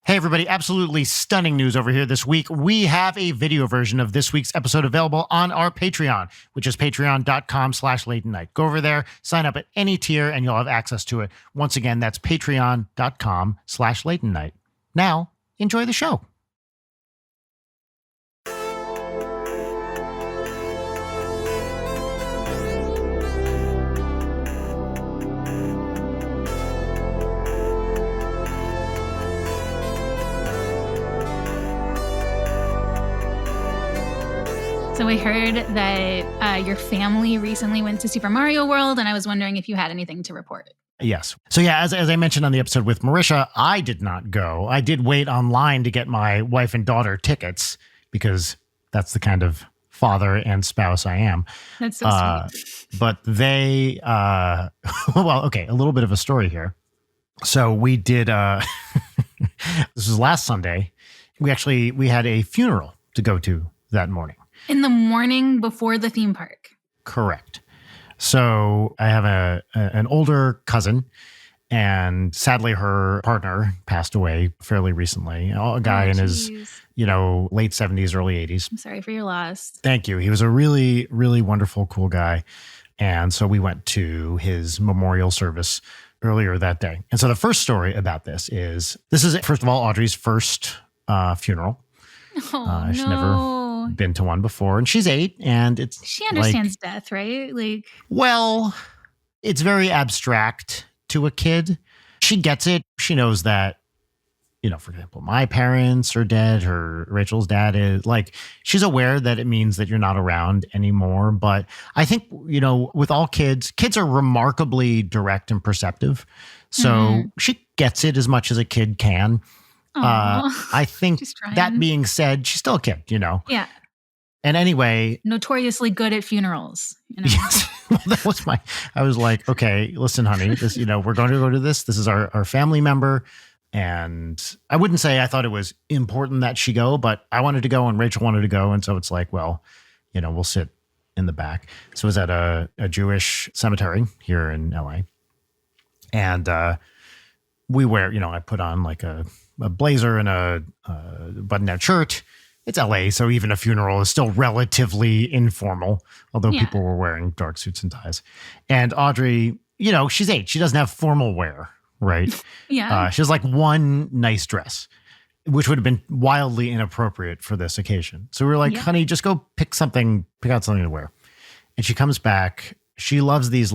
Hey, everybody. Absolutely stunning news over here this week. We have a video version of this week's episode available on our Patreon, which is patreon.com/late night. Go over there, sign up at any tier, and you'll have access to it. Once again, that's patreon.com/late night. Now, enjoy the show. So I heard that your family recently went to Super Mario World, and I was wondering if you had anything to report. Yes. So yeah, as I mentioned on the episode with Marisha, I did not go. I did wait online to get my wife and daughter tickets because that's the kind of father and spouse I am. That's so sweet. But they, well, okay, a little bit of a story here. So we did, this was last Sunday. We had a funeral to go to that morning. In the morning before the theme park. Correct. So I have an older cousin, and sadly her partner passed away fairly recently. A guy in his, late 70s, early 80s. I'm sorry for your loss. Thank you. He was a really, really wonderful, cool guy. And so we went to his memorial service earlier that day. And so the first story about this is, first of all, Audrey's first funeral. Oh, she's no. never been to one before, and she's 8, and she understands death, right? Well, it's very abstract to a kid. She gets it. She knows that, for example, my parents are dead, Rachel's dad is, she's aware that it means that you're not around anymore. But I think, with all kids are remarkably direct and perceptive. So she gets it as much as a kid can. I think that being said, she's still a kid, Yeah. And anyway. Notoriously good at funerals. Yes. Well, that was I was like, okay, listen, honey, this, we're going to go to this. This is our family member. And I wouldn't say I thought it was important that she go, but I wanted to go and Rachel wanted to go. And so it's like, well, we'll sit in the back. So it was at a Jewish cemetery here in LA. And we wear, I put on like a blazer and a button-down shirt. It's LA, so even a funeral is still relatively informal, although people were wearing dark suits and ties. And Audrey, she's 8. She doesn't have formal wear, right? Yeah. She has like one nice dress, which would have been wildly inappropriate for this occasion. So we were like, honey, just go pick out something to wear. And she comes back. She loves these,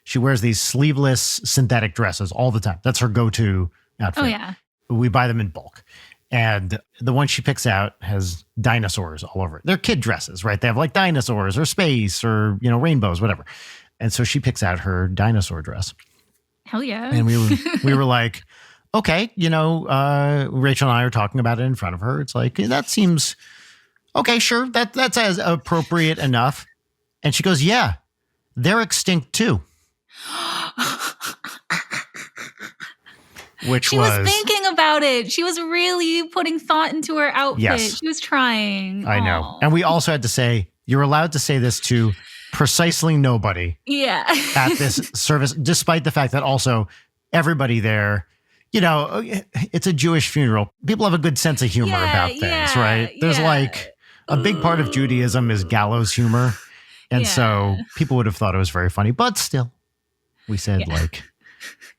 she wears these sleeveless synthetic dresses all the time. That's her go-to outfit. Oh, yeah. We buy them in bulk. And the one she picks out has dinosaurs all over it. They're kid dresses, right? They have like dinosaurs or space or, rainbows, whatever. And so she picks out her dinosaur dress. Hell yeah. And we were like, okay, Rachel and I are talking about it in front of her. It's like, that seems, okay, sure. That's as appropriate enough. And she goes, yeah, they're extinct too. She was thinking about it. She was really putting thought into her outfit. Yes. She was trying. I know. And we also had to say, you're allowed to say this to precisely nobody at this service, despite the fact that also everybody there, it's a Jewish funeral. People have a good sense of humor about things, right? There's a big part of Judaism is gallows humor. And so people would have thought it was very funny, but still we said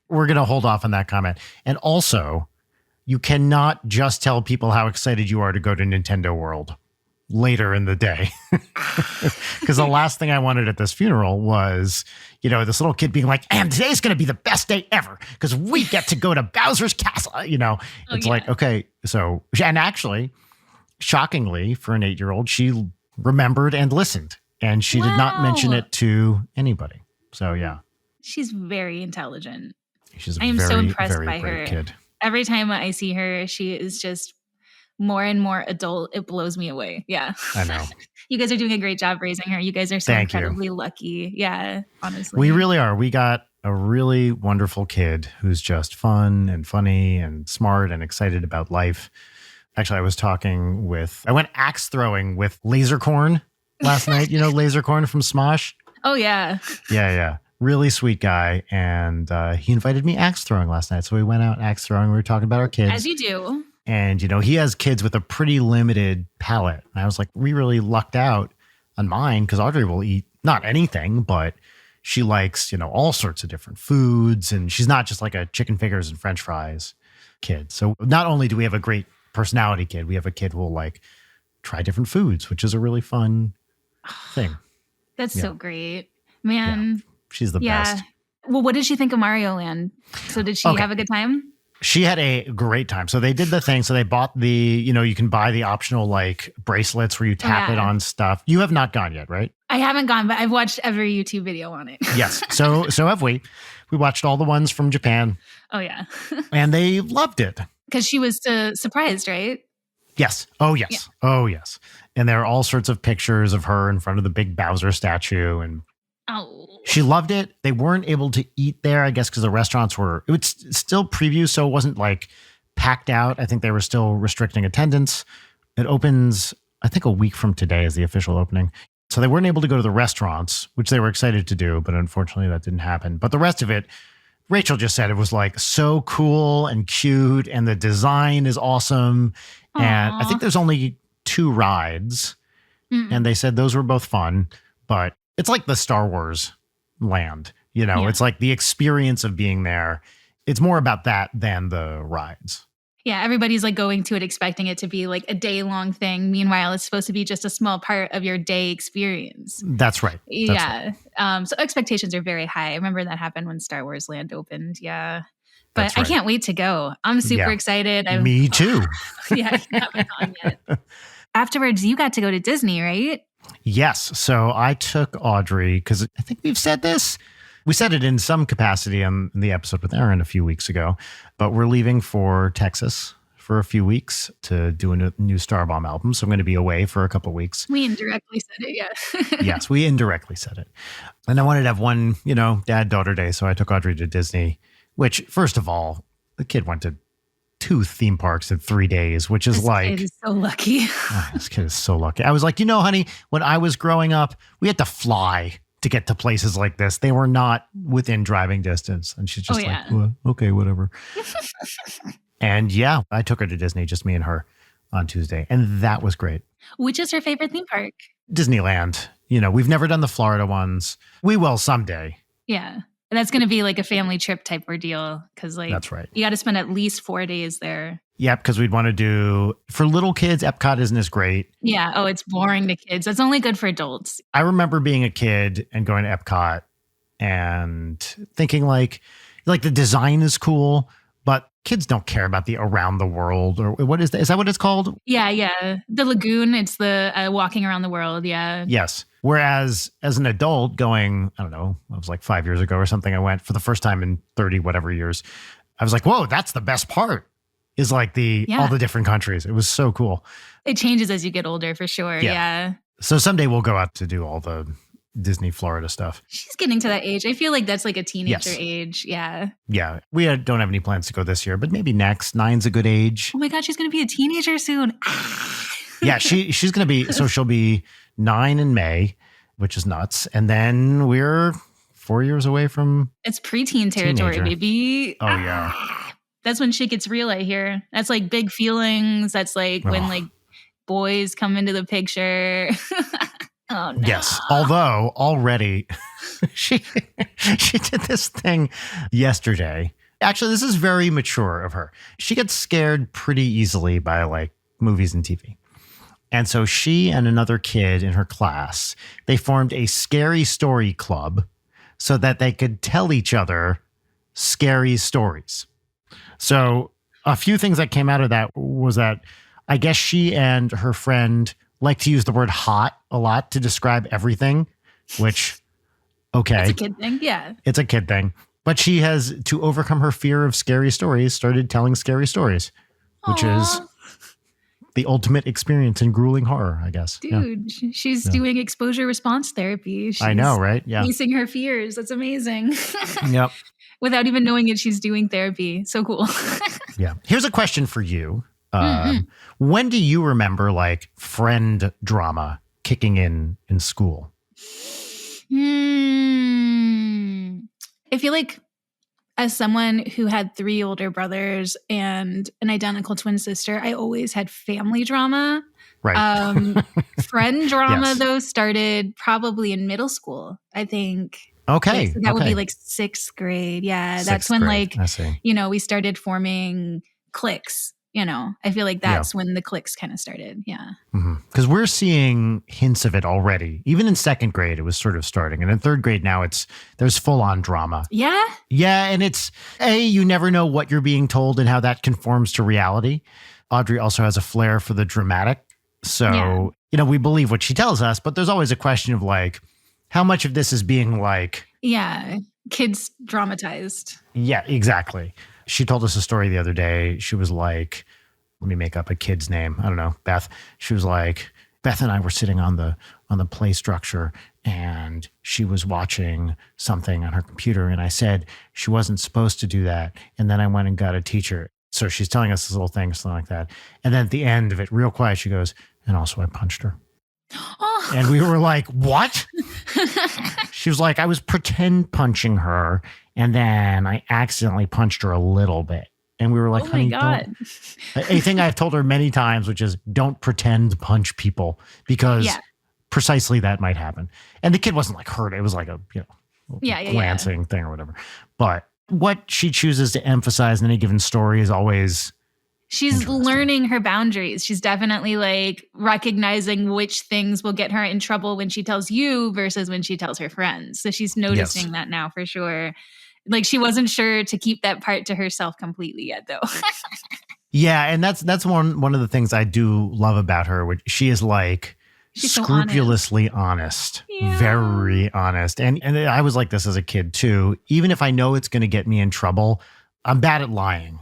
we're going to hold off on that comment. And also, you cannot just tell people how excited you are to go to Nintendo World later in the day. Because the last thing I wanted at this funeral was, this little kid being like, and today's going to be the best day ever because we get to go to Bowser's Castle. It's like, okay. So, and actually, shockingly, for an 8-year-old, she remembered and listened. And she did not mention it to anybody. So, yeah. She's very intelligent. I am so impressed very by her. Kid. Every time I see her, she is just more and more adult. It blows me away. Yeah. I know. You guys are doing a great job raising her. You guys are so incredibly lucky. Yeah, honestly. We really are. We got a really wonderful kid who's just fun and funny and smart and excited about life. Actually, I went axe throwing with Lasercorn last night. Lasercorn from Smosh? Oh, yeah. Yeah. really sweet guy. And he invited me axe throwing last night. So we went out axe throwing. We were talking about our kids. As you do. And, he has kids with a pretty limited palate. And I was like, we really lucked out on mine because Audrey will eat not anything, but she likes, all sorts of different foods. And she's not just like a chicken fingers and French fries kid. So not only do we have a great personality kid, we have a kid who will like try different foods, which is a really fun thing. That's so great. Man. Yeah, she's the best. Well, what did she think of Mario Land? So did she have a good time? She had a great time. So they did the thing. So they bought the, you can buy the optional like bracelets where you tap it on stuff. You have not gone yet, right? I haven't gone, but I've watched every YouTube video on it. Yes. So have we. We watched all the ones from Japan. Oh, yeah. And they loved it. Because she was surprised, right? Yes. Oh, yes. Yeah. Oh, yes. And there are all sorts of pictures of her in front of the big Bowser statue. And she loved it. They weren't able to eat there, I guess, because the restaurants it was still preview, so it wasn't like packed out. I think they were still restricting attendance. It opens, I think, a week from today is the official opening. So they weren't able to go to the restaurants, which they were excited to do, but unfortunately that didn't happen. But the rest of it, Rachel just said it was like so cool and cute, and the design is awesome. Aww. And I think there's only 2 rides, and they said those were both fun, but it's like the Star Wars land, It's like the experience of being there. It's more about that than the rides. Yeah, everybody's like going to it expecting it to be like a day-long thing. Meanwhile, it's supposed to be just a small part of your day experience. That's right. So expectations are very high. I remember that happened when Star Wars Land opened. Yeah. But I can't wait to go. I'm super excited. Me too. I haven't gone yet. Afterwards, you got to go to Disney, right? Yes. So I took Audrey because I think we've said this. We said it in some capacity on the episode with Aaron a few weeks ago, but we're leaving for Texas for a few weeks to do a new Starbomb album. So I'm going to be away for a couple of weeks. We indirectly said it, yeah. Yes, we indirectly said it. And I wanted to have one, dad-daughter day. So I took Audrey to Disney, which, first of all, the kid went to 2 theme parks in 3 days, which is this kid is so lucky. This kid is so lucky. I was like, honey, when I was growing up, we had to fly to get to places like this. They were not within driving distance. And she's just well, okay, whatever. And I took her to Disney, just me and her on Tuesday. And that was great. Which is her favorite theme park? Disneyland. We've never done the Florida ones. We will someday. Yeah. That's going to be like a family trip type ordeal because that's right. You got to spend at least 4 days there. Yep, because we'd want to do, for little kids, Epcot isn't as great. Yeah. Oh, it's boring to kids. That's only good for adults. I remember being a kid and going to Epcot and thinking like the design is cool, but kids don't care about the around the world or what is that? Is that what it's called? Yeah. The lagoon. It's the walking around the world. Yeah. Yes. Whereas as an adult going, I don't know, it was like 5 years ago or something, I went for the first time in 30 whatever years. I was like, whoa, that's the best part is like all the different countries. It was so cool. It changes as you get older for sure. Yeah. So someday we'll go out to do all the Disney Florida stuff. She's getting to that age. I feel like that's like a teenager age. Yeah. Yeah. We don't have any plans to go this year, but maybe next. 9's a good age. Oh my God, she's going to be a teenager soon. Yeah, she's going to be, so she'll be 9 in May, which is nuts. And then we're 4 years away from it's preteen territory, baby. Oh, yeah. That's when shit gets real, I hear. That's like big feelings. That's like when like boys come into the picture. Oh, no. Yes. Although already she did this thing yesterday. Actually, this is very mature of her. She gets scared pretty easily by like movies and TV. And so she and another kid in her class, they formed a scary story club so that they could tell each other scary stories. So a few things that came out of that was that I guess she and her friend like to use the word hot a lot to describe everything, which, okay. It's a kid thing, yeah. It's a kid thing. But she has, to overcome her fear of scary stories, started telling scary stories, which is the ultimate experience in grueling horror, I guess. Dude, she's doing exposure response therapy. I know, right? Yeah. Facing her fears. That's amazing. Yep. Without even knowing it, she's doing therapy. So cool. Yeah. Here's a question for you. When do you remember like friend drama kicking in school? I feel like as someone who had 3 older brothers and an identical twin sister, I always had family drama. Right. Friend drama, Yes. though, started probably in middle school, I think. Okay. Like, so that would be like 6th grade. Yeah. That's when grade. I see. we started forming cliques. I feel like that's when the cliques kind of started. Yeah. Because we're seeing hints of it already. Even in 2nd grade, it was sort of starting. And in 3rd grade now, there's full on drama. Yeah. Yeah. And it's, you never know what you're being told and how that conforms to reality. Audrey also has a flair for the dramatic. So, we believe what she tells us, but there's always a question of like, how much of this is being like... Yeah. Kids dramatized. Yeah, exactly. She told us a story the other day. She was like, let me make up a kid's name. I don't know, Beth. She was like, Beth and I were sitting on the play structure and she was watching something on her computer. And I said she wasn't supposed to do that. And then I went and got a teacher. So she's telling us this little thing, something like that. And then at the end of it, real quiet, she goes, and also I punched her. Oh. And we were like, what? She was like, I was pretend punching her. And then I accidentally punched her a little bit. And we were like, honey, don't. A thing I've told her many times, which is don't pretend punch people because precisely that might happen. And the kid wasn't like hurt. It was like a, glancing thing or whatever. But what she chooses to emphasize in any given story is always... She's learning her boundaries. She's definitely like recognizing which things will get her in trouble when she tells you versus when she tells her friends. So she's noticing that now for sure. Like she wasn't sure to keep that part to herself completely yet, though. Yeah, and that's one of the things I do love about her, which she is like she's scrupulously so honest. Yeah. Very honest. And I was like this as a kid too. Even if I know it's going to get me in trouble, I'm bad at lying.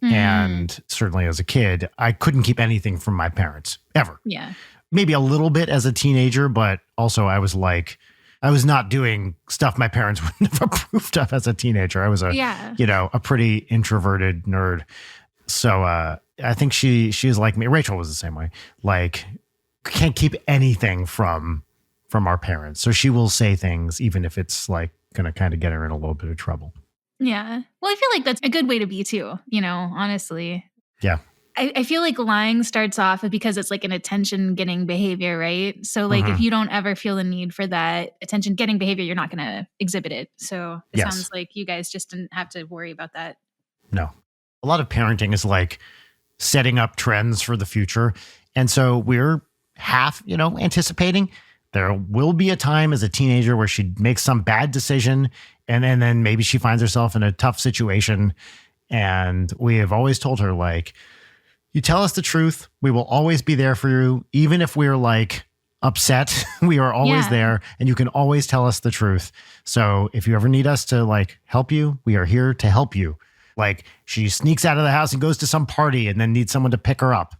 And certainly as a kid, I couldn't keep anything from my parents ever. Yeah. Maybe a little bit as a teenager, but also I was not doing stuff my parents wouldn't have approved of as a teenager. I was a pretty introverted nerd. So I think she is like me. Rachel was the same way. Like can't keep anything from our parents. So she will say things even if it's like going to kind of get her in a little bit of trouble. Yeah. Well, I feel like that's a good way to be too, honestly. Yeah. I feel like lying starts off because it's like an attention-getting behavior, right? So like if you don't ever feel the need for that attention-getting behavior, you're not going to exhibit it. So it sounds like you guys just didn't have to worry about that. No. A lot of parenting is like setting up trends for the future. And so we're half, anticipating there will be a time as a teenager where she makes some bad decision and then maybe she finds herself in a tough situation. And we have always told her, like, you tell us the truth. We will always be there for you. Even if we're like upset, we are always there and you can always tell us the truth. So if you ever need us to like help you, we are here to help you. Like she sneaks out of the house and goes to some party and then needs someone to pick her up.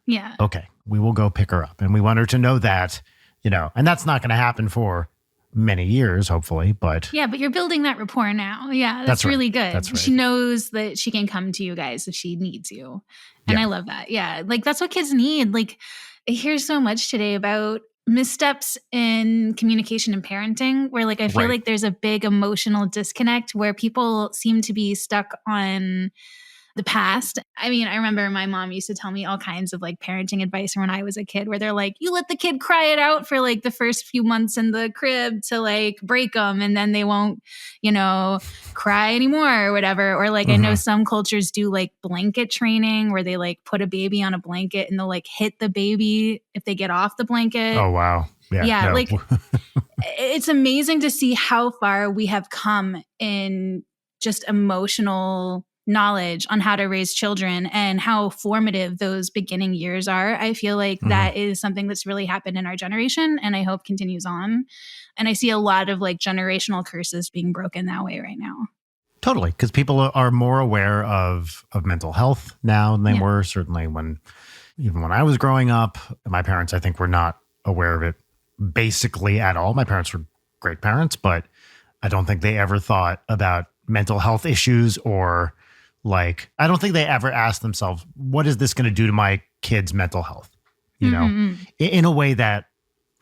Yeah. Okay. We will go pick her up. And we want her to know that, and that's not going to happen for many years, hopefully, but. Yeah, but you're building that rapport now. Yeah, that's really good. That's right. She knows that she can come to you guys if she needs you. And I love that. Yeah, like that's what kids need. Like I hear so much today about missteps in communication and parenting where like I feel like there's a big emotional disconnect where people seem to be stuck on the past. I mean, I remember my mom used to tell me all kinds of like parenting advice when I was a kid where they're like, you let the kid cry it out for like the first few months in the crib to like break them and then they won't, cry anymore or whatever. Or like I know some cultures do like blanket training where they like put a baby on a blanket and they'll like hit the baby if they get off the blanket. Oh, wow. Yeah. Like it's amazing to see how far we have come in just emotional knowledge on how to raise children and how formative those beginning years are. I feel like that is something that's really happened in our generation and I hope continues on. And I see a lot of like generational curses being broken that way right now. Totally. Because people are more aware of mental health now than they were certainly even when I was growing up. My parents, I think, were not aware of it basically at all. My parents were great parents, but I don't think they ever thought about mental health issues or like, I don't think they ever asked themselves, what is this going to do to my kid's mental health? In a way that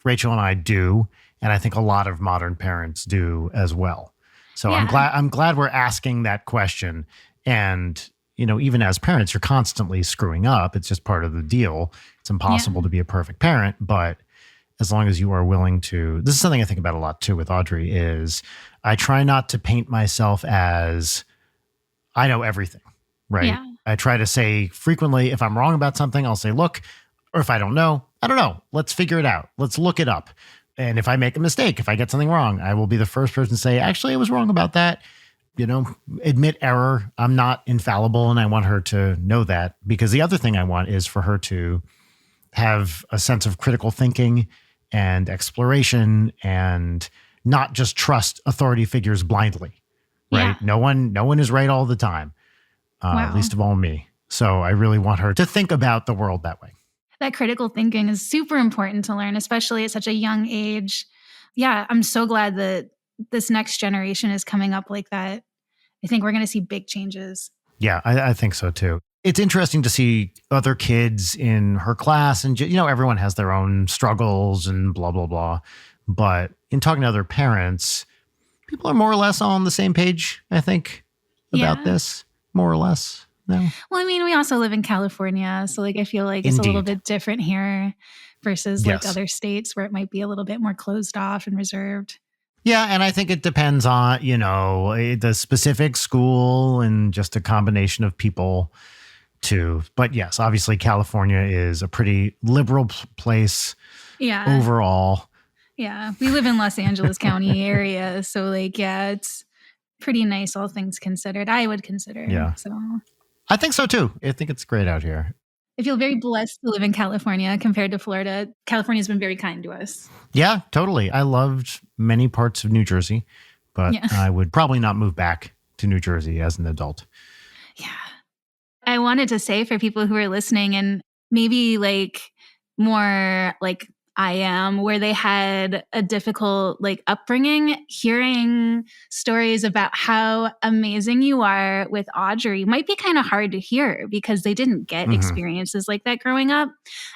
Rachel and I do. And I think a lot of modern parents do as well. So I'm glad we're asking that question. And, even as parents, you're constantly screwing up. It's just part of the deal. It's impossible to be a perfect parent, but as long as you are willing to, this is something I think about a lot too with Audrey, is I try not to paint myself as I know everything, right? Yeah. I try to say frequently, if I'm wrong about something, I'll say, look, or if I don't know, let's figure it out. Let's look it up. And if I make a mistake, if I get something wrong, I will be the first person to say, actually, I was wrong about that. Admit error. I'm not infallible, and I want her to know that, because the other thing I want is for her to have a sense of critical thinking and exploration and not just trust authority figures blindly, right? Yeah. No one is right all the time, least of all me. So I really want her to think about the world that way. That critical thinking is super important to learn, especially at such a young age. Yeah, I'm so glad that this next generation is coming up like that. I think we're going to see big changes. Yeah, I think so too. It's interesting to see other kids in her class, and everyone has their own struggles and blah, blah, blah. But in talking to other parents, people are more or less on the same page, I think, about this, more or less. No. Well, I mean, we also live in California, so I feel like it's a little bit different here versus other states where it might be a little bit more closed off and reserved. Yeah, and I think it depends on, the specific school and just a combination of people too. But yes, obviously California is a pretty liberal place overall. Yeah, we live in Los Angeles County area, so it's pretty nice, all things considered. I would consider. Yeah. So I think so too. I think it's great out here. I feel very blessed to live in California compared to Florida. California's been very kind to us. Yeah, totally. I loved many parts of New Jersey, but I would probably not move back to New Jersey as an adult. Yeah. I wanted to say for people who are listening and maybe more I am, where they had a difficult upbringing, hearing stories about how amazing you are with Audrey might be kind of hard to hear because they didn't get experiences like that growing up.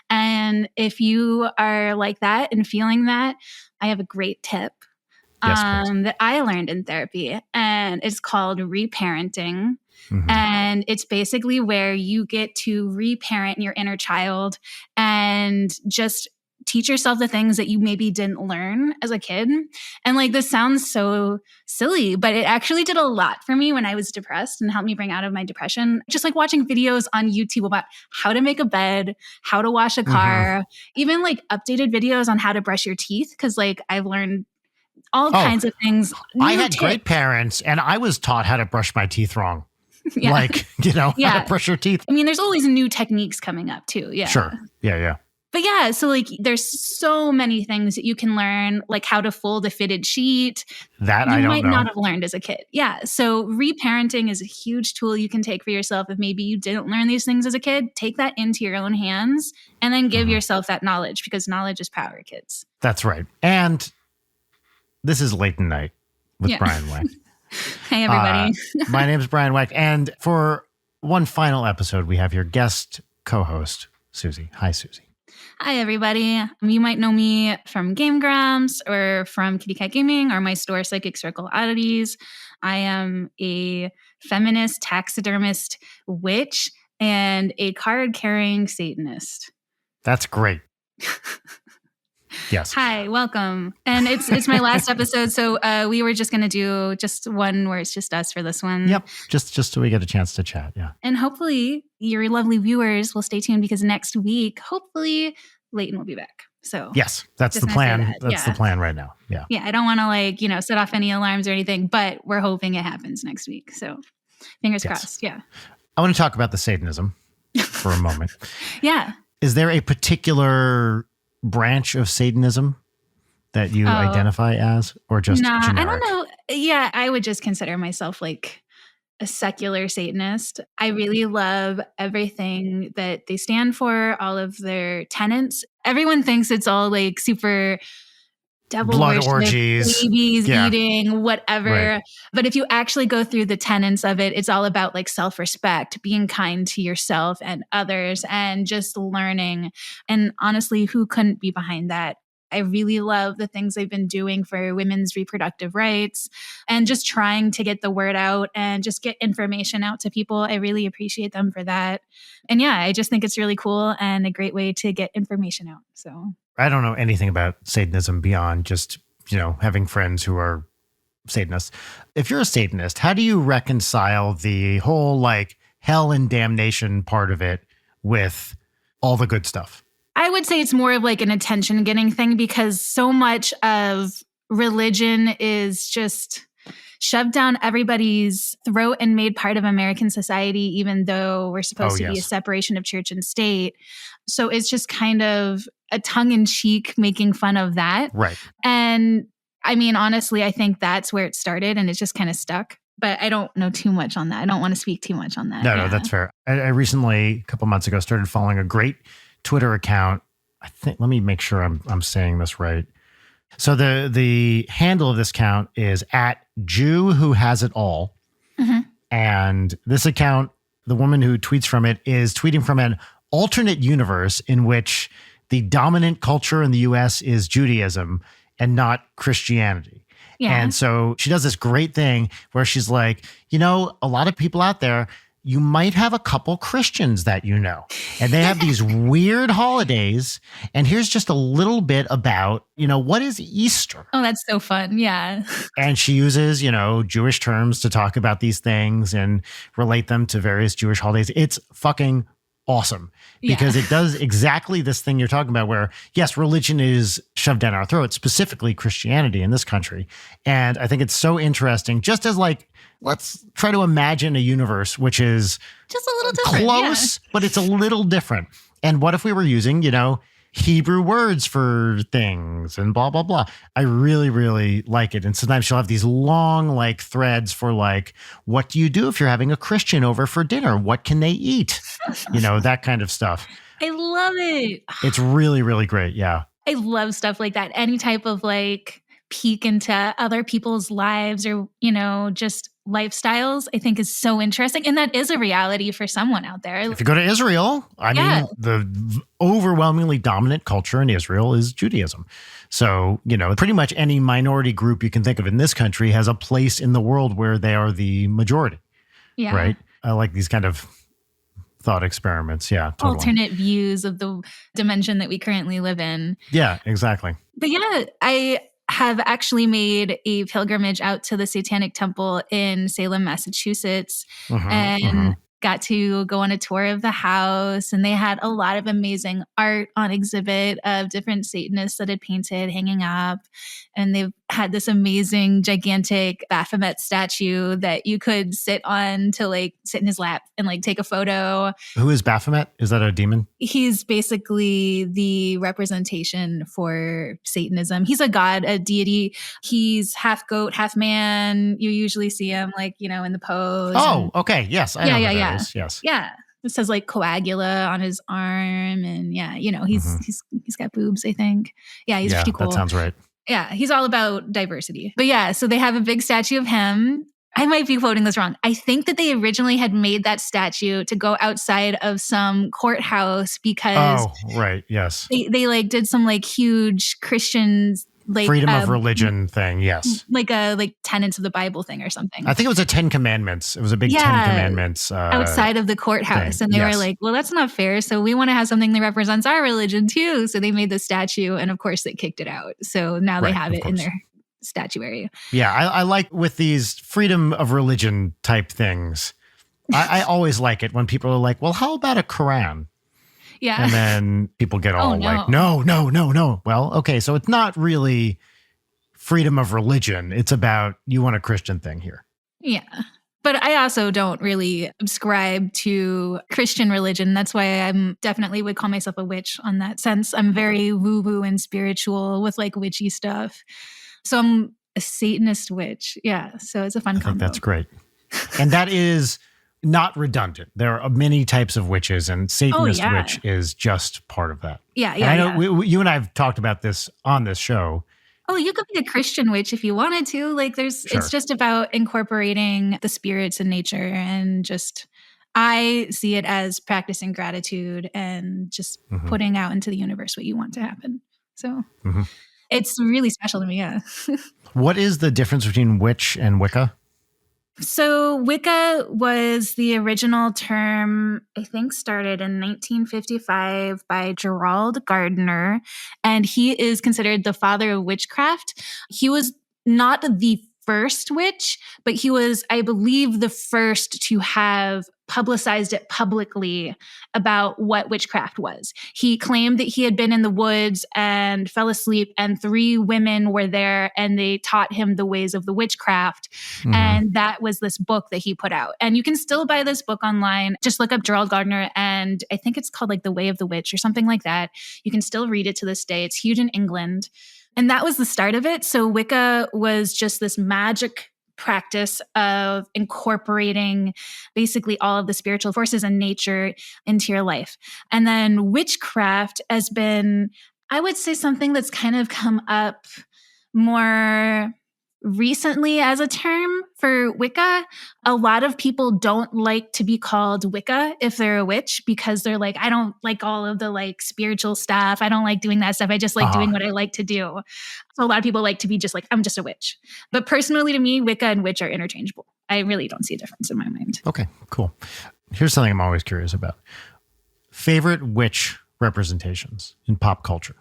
And if you are like that and feeling that, I have a great tip that I learned in therapy, and it's called reparenting. And it's basically where you get to reparent your inner child and just teach yourself the things that you maybe didn't learn as a kid. And this sounds so silly, but it actually did a lot for me when I was depressed and helped me bring out of my depression. Just watching videos on YouTube about how to make a bed, how to wash a car, even updated videos on how to brush your teeth. Cause I've learned all kinds of things. I had great parents and I was taught how to brush my teeth wrong. How to brush your teeth. I mean, there's always new techniques coming up too. Yeah. Sure. Yeah. But yeah, so there's so many things that you can learn, like how to fold a fitted sheet. That I don't know. You might not have learned as a kid. Yeah. So reparenting is a huge tool you can take for yourself. If maybe you didn't learn these things as a kid, take that into your own hands and then give yourself that knowledge, because knowledge is power, kids. That's right. And this is Late Night with Brian Wecht. Hey, everybody. My name is Brian Wecht. And for one final episode, we have your guest co-host, Suzy. Hi, Suzy. Hi, everybody. You might know me from Game Grumps or from Kitty Cat Gaming or my store, Psychic Circle Oddities. I am a feminist taxidermist witch and a card-carrying Satanist. That's great. Yes. Hi, welcome. And it's my last episode, so we were just going to do just one where it's just us for this one. Yep, just so we get a chance to chat, yeah. And hopefully your lovely viewers will stay tuned, because next week, hopefully, Leighton will be back. So yes, that's the plan. That's the plan right now. Yeah. Yeah, I don't want to set off any alarms or anything, but we're hoping it happens next week. So fingers crossed. Yeah. I want to talk about the Satanism for a moment. Yeah. Is there a particular branch of Satanism that you identify as, or just generic? I don't know. Yeah, I would just consider myself a secular Satanist. I really love everything that they stand for, all of their tenets. Everyone thinks it's all super devil blood worship, orgies, babies eating, whatever. Right. But if you actually go through the tenets of it, it's all about self-respect, being kind to yourself and others, and just learning. And honestly, who couldn't be behind that? I really love the things they've been doing for women's reproductive rights and just trying to get the word out and just get information out to people. I really appreciate them for that. And yeah, I just think it's really cool and a great way to get information out. So I don't know anything about Satanism beyond just, having friends who are Satanists. If you're a Satanist, how do you reconcile the whole hell and damnation part of it with all the good stuff? I would say it's more of an attention getting thing because so much of religion is just shoved down everybody's throat and made part of American society, even though we're supposed to be a separation of church and state. So it's just kind of a tongue-in-cheek making fun of that. Right. And I mean, honestly, I think that's where it started and it's just kind of stuck. But I don't know too much on that. I don't want to speak too much on that. No, that's fair. I recently, a couple months ago, started following a great Twitter account. I think, let me make sure I'm saying this right. So the handle of this account is @JewWhoHasItAll. Mm-hmm. And this account, the woman who tweets from it is tweeting from an alternate universe in which the dominant culture in the US is Judaism and not Christianity. Yeah. And so she does this great thing where she's like, a lot of people out there, you might have a couple Christians that and they have these weird holidays. And here's just a little bit about, what is Easter? Oh, that's so fun. Yeah. And she uses, Jewish terms to talk about these things and relate them to various Jewish holidays. It's fucking awesome because it does exactly this thing you're talking about where, yes, religion is shoved down our throats, specifically Christianity in this country. And I think it's so interesting, just as let's try to imagine a universe which is just a little different, close, but it's a little different. And what if we were using, Hebrew words for things and blah, blah, blah. I really, really like it. And sometimes she'll have these long threads for what do you do if you're having a Christian over for dinner? What can they eat? That kind of stuff. I love it. It's really, really great. Yeah. I love stuff like that. Any type of peek into other people's lives or, just lifestyles, I think is so interesting. And that is a reality for someone out there. If you go to Israel, I mean, the overwhelmingly dominant culture in Israel is Judaism. So, pretty much any minority group you can think of in this country has a place in the world where they are the majority. Yeah. Right? I like these kind of thought experiments. Yeah. Totally. Alternate views of the dimension that we currently live in. Yeah, exactly. But yeah, I have actually made a pilgrimage out to the Satanic Temple in Salem, Massachusetts, and got to go on a tour of the house. And they had a lot of amazing art on exhibit of different Satanists that had painted hanging up. And they've had this amazing, gigantic Baphomet statue that you could sit on to sit in his lap and take a photo. Who is Baphomet? Is that a demon? He's basically the representation for Satanism. He's a god, a deity. He's half goat, half man. You usually see him in the pose. Oh, okay. Yes. I know who that is. Yes. Yeah. It says coagula on his arm. And he's got boobs, I think. Yeah, he's pretty cool. That sounds right. Yeah, he's all about diversity. But yeah, so they have a big statue of him. I might be quoting this wrong. I think that they originally had made that statue to go outside of some courthouse because right, yes. They did some huge Christian freedom of religion thing, yes. tenets of the Bible thing or something. I think it was a 10 Commandments. It was a big 10 Commandments. Outside of the courthouse. Thing. And they were like, well, that's not fair. So we want to have something that represents our religion too. So they made the statue and of course they kicked it out. So now they have it in their statuary. Yeah, I like with these freedom of religion type things. I always like it when people are like, well, how about a Quran? Yeah. And then people get all no. Well, okay, so it's not really freedom of religion. It's about you want a Christian thing here. Yeah. But I also don't really subscribe to Christian religion. That's why I'm definitely would call myself a witch on that sense. I'm very woo-woo and spiritual with witchy stuff. So I'm a Satanist witch. Yeah. So it's a fun combo. I think that's great. And that is not redundant. There are many types of witches, and Satanist witch is just part of that. Yeah, and I know you and I have talked about this on this show. Oh, you could be a Christian witch if you wanted to. It's just about incorporating the spirits in nature and I see it as practicing gratitude and just putting out into the universe what you want to happen. So it's really special to me. Yeah. What is the difference between witch and Wicca? So Wicca was the original term, I think started in 1955 by Gerald Gardner, and he is considered the father of witchcraft. He was not the first witch, but he was, I believe, the first to have publicized it publicly about what witchcraft was. He claimed that he had been in the woods and fell asleep, and 3 women were there and they taught him the ways of the witchcraft. And that was this book that he put out. And you can still buy this book online. Just look up Gerald Gardner, and I think it's called like The Way of the Witch or something like that. You can still read it to this day. It's huge in England. And that was the start of it. So Wicca was just this magic practice of incorporating basically all of the spiritual forces and nature into your life. And then witchcraft has been, I would say, something that's kind of come up more recently as a term for Wicca. A lot of people don't like to be called Wicca if they're a witch, because they're like, I don't like all of the like spiritual stuff. I don't like doing that stuff. I just like doing what I like to do. So a lot of people like to be just like, I'm just a witch. But personally, to me, Wicca and witch are interchangeable. I really don't see a difference in my mind. Okay, cool. Here's something I'm always curious about. Favorite witch representations in pop culture?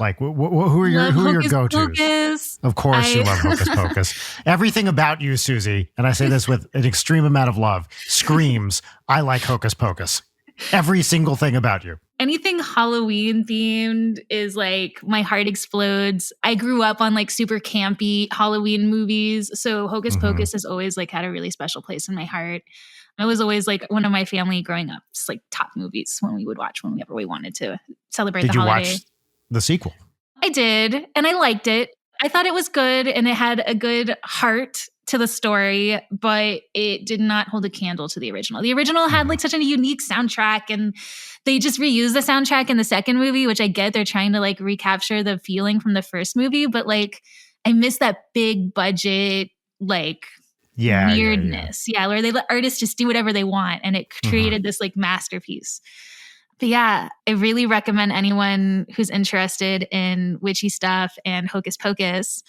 Like, who are your go-tos? Of course you love Hocus Pocus. Everything about you, Suzy, and I say this with an extreme amount of love, screams, I like Hocus Pocus. Every single thing about you. Anything Halloween themed is like, my heart explodes. I grew up on like super campy Halloween movies. So Hocus Pocus has always like had a really special place in my heart. It was always like one of my family growing up, just like top movies when we would watch whenever we wanted to celebrate the holiday. Did you watch the sequel? I did, and I liked it. I thought it was good, and it had a good heart to the story, but it did not hold a candle to the original. The original had like such a unique soundtrack, and they just reused the soundtrack in the second movie, which I get. They're trying to like recapture the feeling from the first movie, but like I miss that big budget, like weirdness. Yeah, where they let artists just do whatever they want, and it created this like masterpiece. But yeah, I really recommend anyone who's interested in witchy stuff and Hocus Pocus,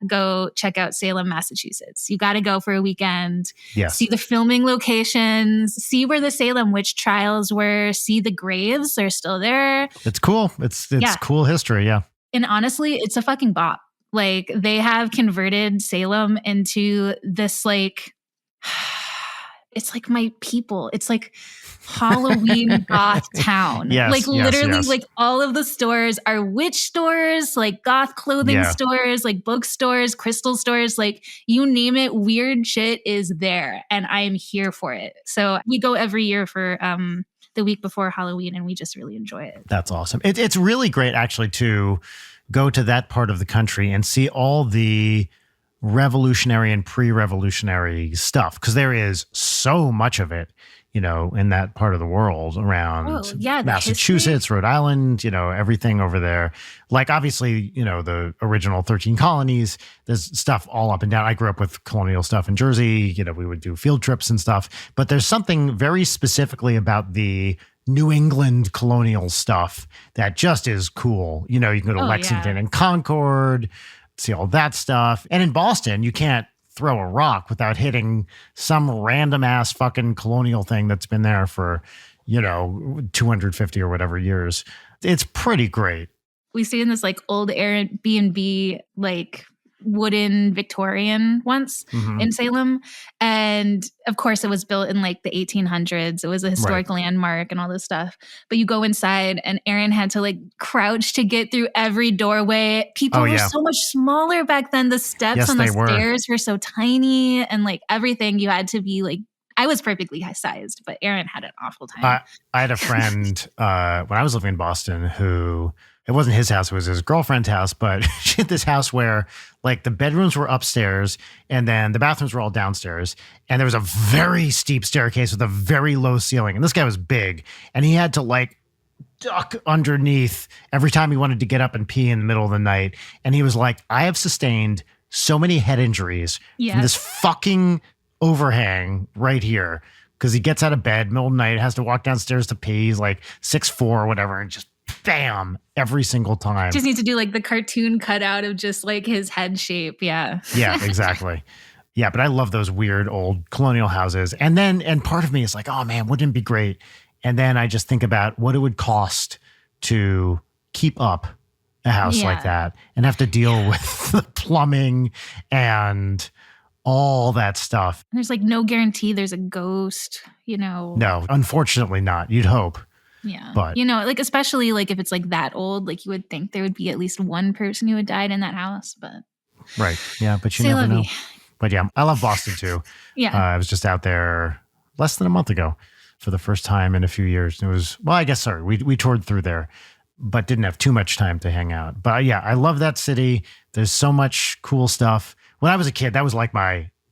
go check out Salem, Massachusetts. You got to go for a weekend, see the filming locations, see where the Salem witch trials were, see the graves. They're still there. It's cool. It's cool history. Yeah. And honestly, it's a fucking bop. Like, they have converted Salem into this like, it's like my people. It's like Halloween goth town. Literally, like all of the stores are witch stores, like goth clothing stores, like bookstores, crystal stores, like you name it, weird shit is there. And I am here for it. So we go every year for the week before Halloween, and we just really enjoy it. That's awesome. It's really great actually to go to that part of the country and see all the revolutionary and pre-revolutionary stuff, because there is so much of it, you know, in that part of the world around Massachusetts, Rhode Island, you know, everything over there. Like, obviously, you know, the original 13 colonies, there's stuff all up and down. I grew up with colonial stuff in Jersey. You know, we would do field trips and stuff, but there's something very specifically about the New England colonial stuff that just is cool. You know, you can go to Lexington and Concord, see all that stuff. And in Boston, you can't throw a rock without hitting some random ass fucking colonial thing that's been there for, you know, 250 or whatever years. It's pretty great. We stayed in this like old Airbnb, like wooden Victorian once in Salem. And of course it was built in like the 1800s. It was a historic landmark and all this stuff. But you go inside and Aaron had to like crouch to get through every doorway. People were so much smaller back then. The steps on the stairs were so tiny, and like everything you had to be like, I was perfectly sized, but Aaron had an awful time. I had a friend when I was living in Boston who, it wasn't his house, it was his girlfriend's house, but she had this house where like the bedrooms were upstairs and then the bathrooms were all downstairs. And there was a very steep staircase with a very low ceiling. And this guy was big, and he had to like duck underneath every time he wanted to get up and pee in the middle of the night. And he was like, I have sustained so many head injuries from this fucking overhang right here. Because he gets out of bed middle of the night, has to walk downstairs to pee. He's like 6'4" or whatever, and just bam, every single time. Just needs to do like the cartoon cutout of just like his head shape. Yeah. Yeah, exactly. Yeah, but I love those weird old colonial houses. And part of me is like, oh man, wouldn't it be great? And then I just think about what it would cost to keep up a house like that and have to deal with the plumbing and all that stuff. And there's like no guarantee there's a ghost, No, unfortunately not. You'd hope. Yeah. But, like especially like if it's like that old, like you would think there would be at least one person who had died in that house, but. Right. Yeah, but you never know. But yeah, I love Boston too. Yeah. I was just out there less than a month ago for the first time in a few years. It was, we toured through there, but didn't have too much time to hang out. But yeah, I love that city. There's so much cool stuff. When I was a kid, that was like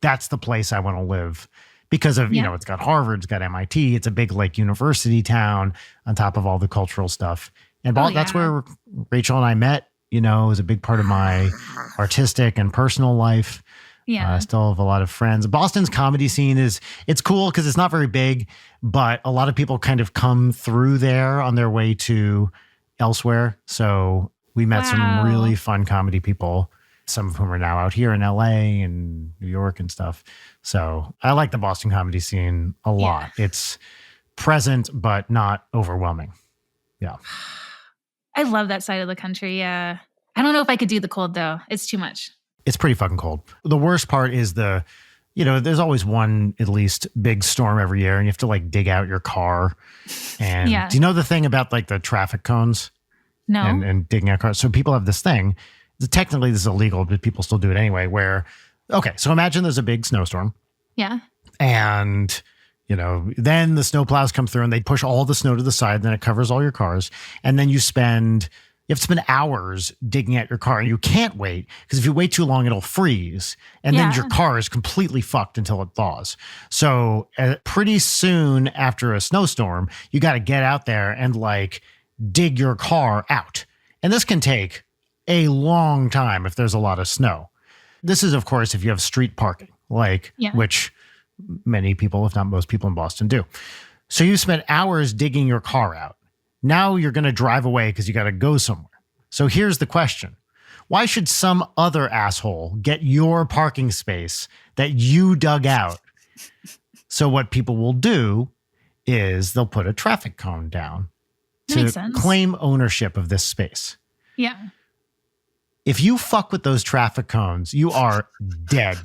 that's the place I want to live because of, it's got Harvard, it's got MIT, it's a big like university town on top of all the cultural stuff. And that's where Rachel and I met, it was a big part of my artistic and personal life. Yeah. I still have a lot of friends. Boston's comedy scene it's cool because it's not very big, but a lot of people kind of come through there on their way to elsewhere. So we met some really fun comedy people, some of whom are now out here in LA and New York and stuff. So I like the Boston comedy scene a lot. It's present, but not overwhelming. Yeah. I love that side of the country. Yeah. I don't know if I could do the cold though. It's too much. It's pretty fucking cold. The worst part is there's always one at least big storm every year and you have to like dig out your car. And do you know the thing about like the traffic cones? No. And digging out cars. So people have this thing. Technically this is illegal, but people still do it anyway so imagine there's a big snowstorm. Yeah. And, then the snowplows come through and they push all the snow to the side. Then it covers all your cars. And then you have to spend hours digging at your car and you can't wait because if you wait too long, it'll freeze. And then your car is completely fucked until it thaws. So pretty soon after a snowstorm, you got to get out there and like dig your car out. And this can take a long time if there's a lot of snow. This is, of course, if you have street parking, which many people, if not most people in Boston do. So you spent hours digging your car out. Now you're going to drive away because you got to go somewhere. So here's the question. Why should some other asshole get your parking space that you dug out? So what people will do is they'll put a traffic cone down to claim ownership of this space. Yeah. If you fuck with those traffic cones, you are dead.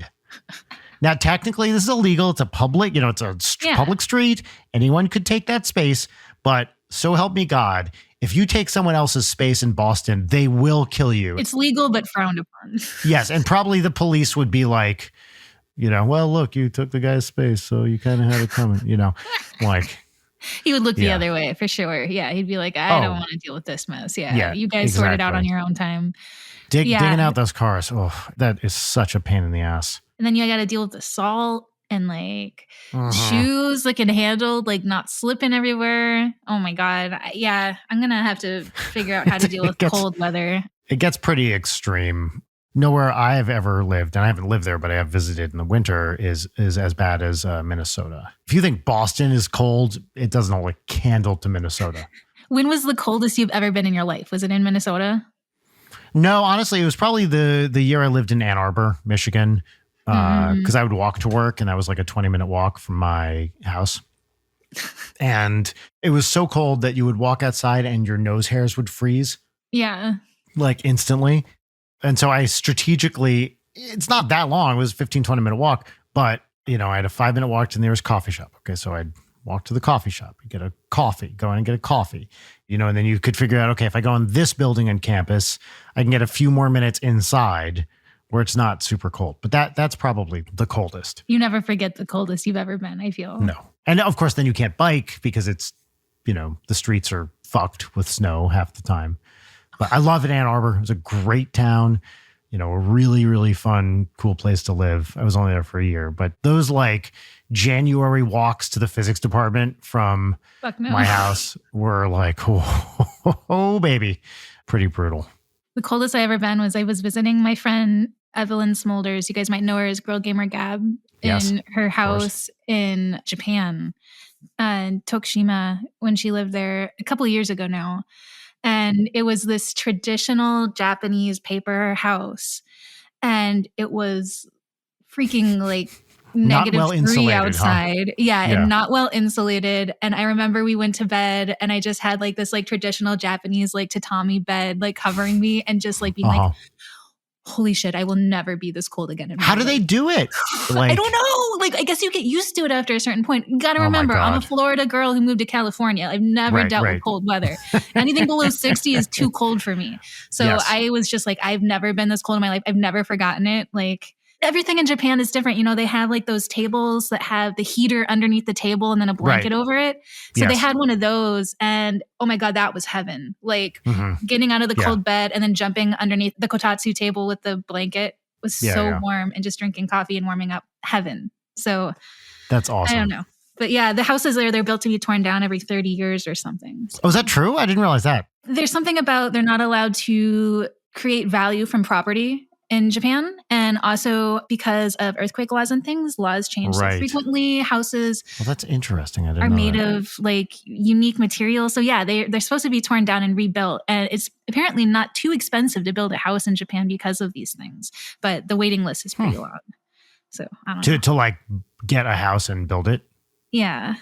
Now, technically, this is illegal. It's a public, it's a public street. Anyone could take that space. But so help me God, if you take someone else's space in Boston, they will kill you. It's legal, but frowned upon. Yes. And probably the police would be like, well, look, you took the guy's space, so you kind of had it coming, like. He would look the other way for sure. Yeah. He'd be like, I don't want to deal with this mess. Yeah. You guys sort it out on your own time. Digging out those cars. Oh, that is such a pain in the ass. And then you got to deal with the salt and like shoes that can handle like not slipping everywhere. Oh my God. I'm going to have to figure out how to deal with cold weather. It gets pretty extreme. Nowhere I've ever lived, and I haven't lived there, but I have visited in the winter, is as bad as Minnesota. If you think Boston is cold, it doesn't hold a candle to Minnesota. When was the coldest you've ever been in your life? Was it in Minnesota? No, honestly, it was probably the year I lived in Ann Arbor, Michigan. Because I would walk to work and that was like a 20-minute walk from my house. And it was so cold that you would walk outside and your nose hairs would freeze. Yeah. Like instantly. And so I strategically, it's not that long. It was a 15, 20-minute walk. But, I had a 5-minute walk to the nearest coffee shop. Okay, so I'd walk to the coffee shop, get a coffee, go in and get a coffee. And then you could figure out, okay, if I go in this building on campus, I can get a few more minutes inside where it's not super cold. But that's probably the coldest. You never forget the coldest you've ever been, I feel. No. And of course, then you can't bike because it's, the streets are fucked with snow half the time. But I love it, Ann Arbor. It was a great town. A really, really fun, cool place to live. I was only there for a year. But those like January walks to the physics department from my house were like, oh, baby, pretty brutal. The coldest I ever been was I was visiting my friend Evelyn Smolders. You guys might know her as Girl Gamer Gab in her house in Japan, in Tokushima, when she lived there a couple of years ago now. And it was this traditional Japanese paper house. And it was freaking like -3 outside. Huh? Yeah, and not well insulated. And I remember we went to bed and I just had like this like traditional Japanese like tatami bed like covering me and just like being like, holy shit, I will never be this cold again. How do they do it? I don't know. Like, I guess you get used to it after a certain point. You got to remember, I'm a Florida girl who moved to California. I've never dealt with cold weather. Anything below 60 is too cold for me. So I was just like, I've never been this cold in my life. I've never forgotten it. Like, everything in Japan is different. You know, they have like those tables that have the heater underneath the table and then a blanket over it. So they had one of those and oh my God, that was heaven. Like getting out of the cold bed and then jumping underneath the kotatsu table with the blanket was so warm and just drinking coffee and warming up, heaven. So that's awesome. I don't know. But yeah, the houses there, they're built to be torn down every 30 years or something. So, oh, is that true? I didn't realize that. There's something about they're not allowed to create value from property in Japan. And also because of earthquake laws and things, laws change so frequently. Houses that's interesting. I didn't are know made that. of like unique materials. So yeah, they're supposed to be torn down and rebuilt. And it's apparently not too expensive to build a house in Japan because of these things. But the waiting list is pretty long. So I don't know. To like get a house and build it? Yeah.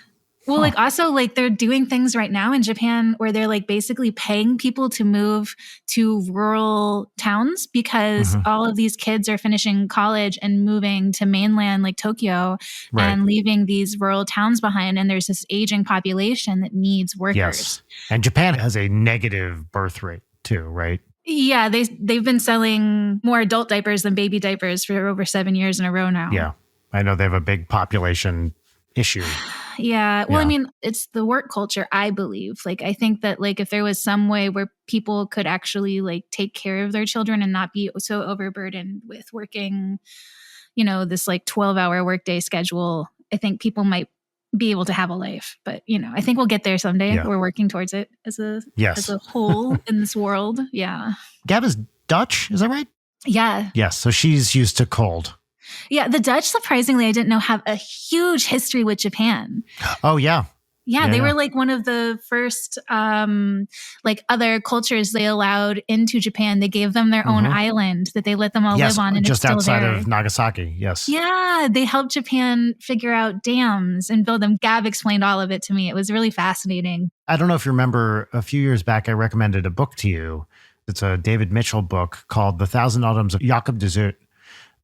Well, like also like they're doing things right now in Japan where they're like basically paying people to move to rural towns because all of these kids are finishing college and moving to mainland like Tokyo and leaving these rural towns behind. And there's this aging population that needs workers. Yes. And Japan has a negative birth rate too, right? Yeah. They've been selling more adult diapers than baby diapers for over 7 years in a row now. Yeah. I know they have a big population issue. Yeah. Well, I mean, it's the work culture, I believe. Like, I think that like if there was some way where people could actually like take care of their children and not be so overburdened with working, you know, this like 12-hour workday schedule, I think people might be able to have a life. But, you know, I think we'll get there someday. Yeah. We're working towards it as a whole in this world. Yeah. Gab is Dutch, is that right? Yeah. Yes. So she's used to cold. Yeah, the Dutch, surprisingly, I didn't know, have a huge history with Japan. Oh, yeah. Yeah, they were like one of the first like other cultures they allowed into Japan. They gave them their own island that they let them all live on. And just it's still outside there. of Nagasaki, yes. Yeah, they helped Japan figure out dams and build them. Gab explained all of it to me. It was really fascinating. I don't know if you remember, a few years back, I recommended a book to you. It's a David Mitchell book called The Thousand Autumns of Jacob de Zoet,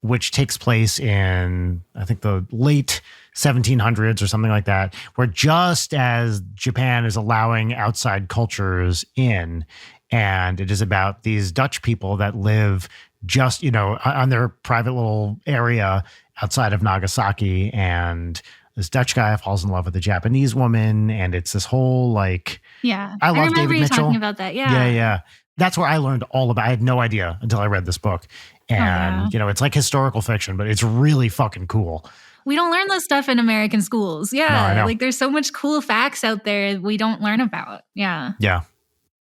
which takes place in, I think, the late 1700s or something like that, where just as Japan is allowing outside cultures in, and it is about these Dutch people that live just, you know, on their private little area outside of Nagasaki, and this Dutch guy falls in love with a Japanese woman, and it's this whole like, I love remember David you Mitchell. Talking about that, yeah. That's where I learned all about. I had no idea until I read this book. And, you know, it's like historical fiction, but it's really fucking cool. We don't learn this stuff in American schools. Yeah. No, like there's so much cool facts out there we don't learn about. Yeah. Yeah.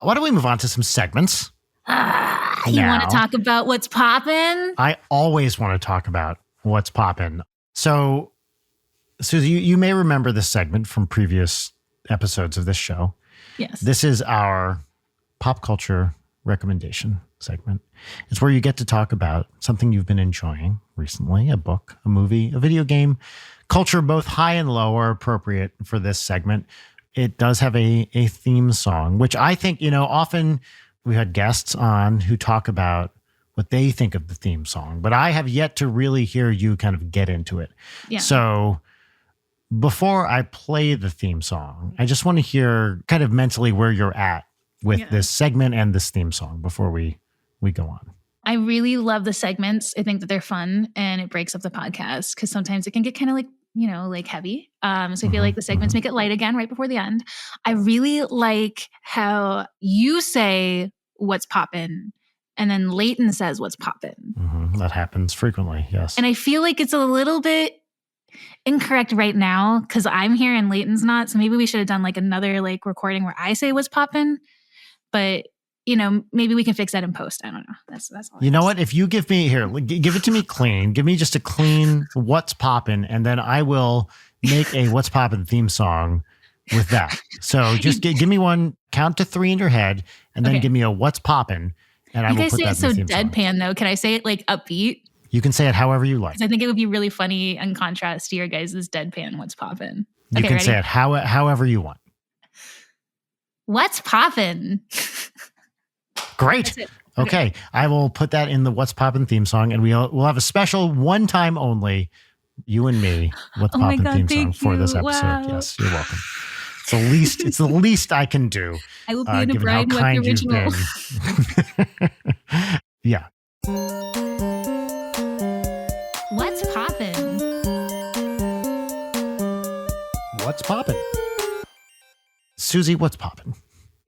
Why don't we move on to some segments? You want to talk about what's poppin'? I always want to talk about what's poppin'. So, Suzy, you may remember this segment from previous episodes of this show. Yes. This is our pop culture recommendation segment. It's where you get to talk about something you've been enjoying recently, a book, a movie, a video game. Culture, both high and low, are appropriate for this segment. It does have a theme song, which I think, you know, often we had guests on who talk about what they think of the theme song, but I have yet to really hear you kind of get into it. Yeah. So before I play the theme song, I just want to hear kind of mentally where you're at with this segment and this theme song before we go on. I really love the segments. I think that they're fun and it breaks up the podcast because sometimes it can get kind of like, you know, like heavy. So I feel like the segments make it light again right before the end. I really like how you say what's poppin' and then Leighton says what's poppin'. That happens frequently, yes. And I feel like it's a little bit incorrect right now because I'm here and Leighton's not. So maybe we should have done like another like recording where I say what's poppin'. But, you know, maybe we can fix that in post. I don't know. That's all. You know what? If you give me here, give it to me clean. Give me just a clean what's poppin', and then I will make a what's poppin' theme song with that. So just give me one, count to 3 in your head, and then give me a what's poppin', and I will put that in the theme song. You guys say it so deadpan, though. Can I say it like upbeat? You can say it however you like. I think it would be really funny in contrast to your guys' deadpan what's poppin'. You can say it however you want. What's poppin'? Great. Okay. I will put that in the What's Poppin' theme song, and we'll have a special one time only, you and me, What's Poppin' theme song for this episode. Wow. Yes, you're welcome. It's the least I can do. I will be in a Brian Weck original. Yeah. What's poppin'? What's poppin'? Suzy, what's poppin'?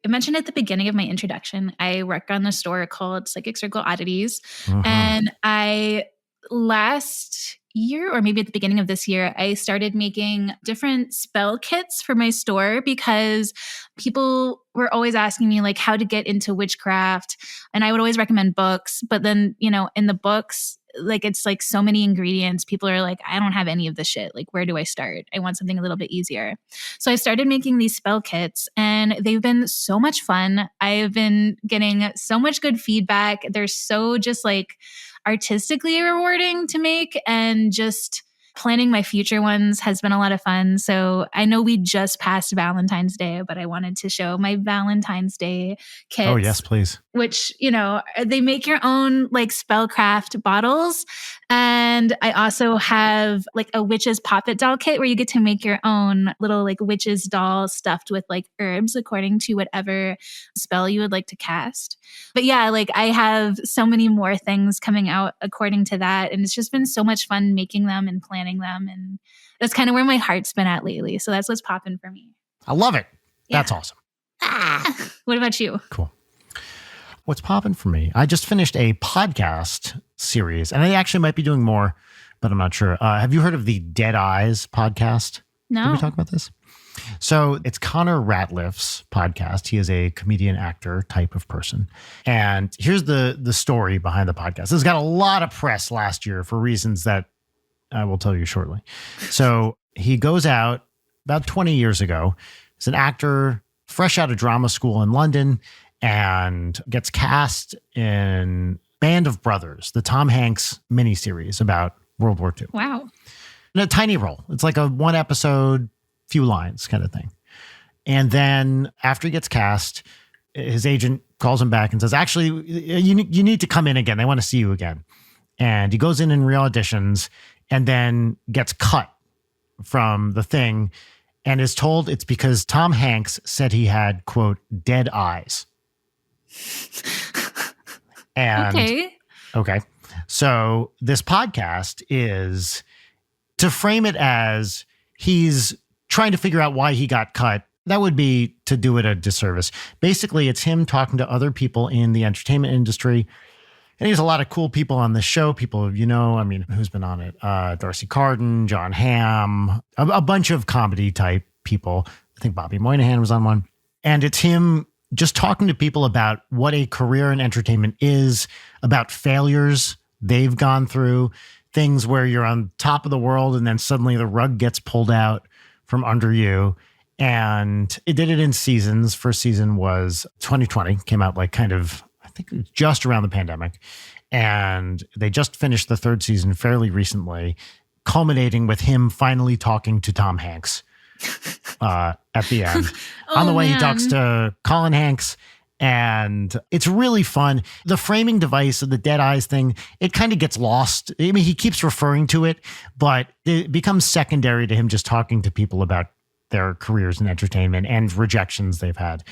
I mentioned at the beginning of my introduction, I work on a store called Psychic Circle Oddities. And last year, or maybe at the beginning of this year, I started making different spell kits for my store because people were always asking me like how to get into witchcraft. And I would always recommend books. But then, in the books, like it's like so many ingredients. People are like, I don't have any of this shit. Like, where do I start? I want something a little bit easier. So I started making these spell kits and they've been so much fun. I've been getting so much good feedback. They're so just like artistically rewarding to make, and just planning my future ones has been a lot of fun. So I know we just passed Valentine's Day, but I wanted to show my Valentine's Day kits. Oh, yes, please. Which, they make your own like spellcraft bottles. And I also have like a witch's poppet doll kit where you get to make your own little like witch's doll stuffed with like herbs according to whatever spell you would like to cast. But yeah, like I have so many more things coming out according to that. And it's just been so much fun making them and planning them. And that's kind of where my heart's been at lately. So that's what's popping for me. I love it. That's awesome. What about you? Cool. What's popping for me? I just finished a podcast series, and I actually might be doing more, but I'm not sure. Have you heard of the Dead Eyes podcast? No. Did we talk about this? So it's Connor Ratliff's podcast. He is a comedian actor type of person. And here's the story behind the podcast. This got a lot of press last year for reasons that I will tell you shortly. So he goes out about 20 years ago. He's an actor fresh out of drama school in London and gets cast in Band of Brothers, the Tom Hanks miniseries about World War II. Wow. In a tiny role. It's like a one episode, few lines kind of thing. And then after he gets cast, his agent calls him back and says, actually, you need to come in again. They want to see you again. And he goes in and re-auditions and then gets cut from the thing and is told it's because Tom Hanks said he had, quote, dead eyes. And okay. So this podcast is to frame it as he's trying to figure out why he got cut. That would be to do it a disservice. Basically, it's him talking to other people in the entertainment industry. And he has a lot of cool people on this show. People, who's been on it? Darcy Carden, John Hamm, a bunch of comedy type people. I think Bobby Moynihan was on one. And it's him just talking to people about what a career in entertainment is, about failures they've gone through, things where you're on top of the world and then suddenly the rug gets pulled out from under you. And it did it in seasons. First season was 2020, came out like kind of, I think it was just around the pandemic. And they just finished the third season fairly recently, culminating with him finally talking to Tom Hanks at the end. On the way, he talks to Colin Hanks, and it's really fun. The framing device of the dead eyes thing, it kind of gets lost. I mean, he keeps referring to it, but it becomes secondary to him just talking to people about their careers in entertainment and rejections they've had.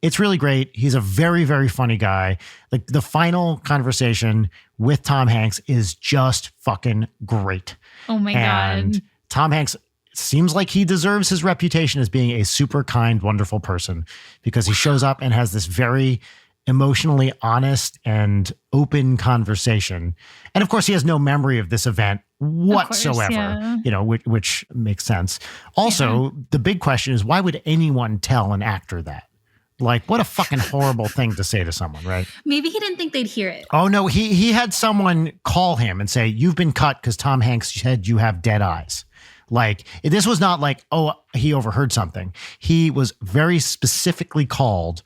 It's really great. He's a very, very funny guy. Like the final conversation with Tom Hanks is just fucking great. Oh my God. Tom Hanks seems like he deserves his reputation as being a super kind, wonderful person because he shows up and has this very emotionally honest and open conversation. And of course, he has no memory of this event whatsoever, which makes sense. Also, the big question is, why would anyone tell an actor that? Like, what a fucking horrible thing to say to someone, right? Maybe he didn't think they'd hear it. Oh, no, he had someone call him and say, you've been cut because Tom Hanks said you have dead eyes. Like, this was not like, oh, he overheard something. He was very specifically called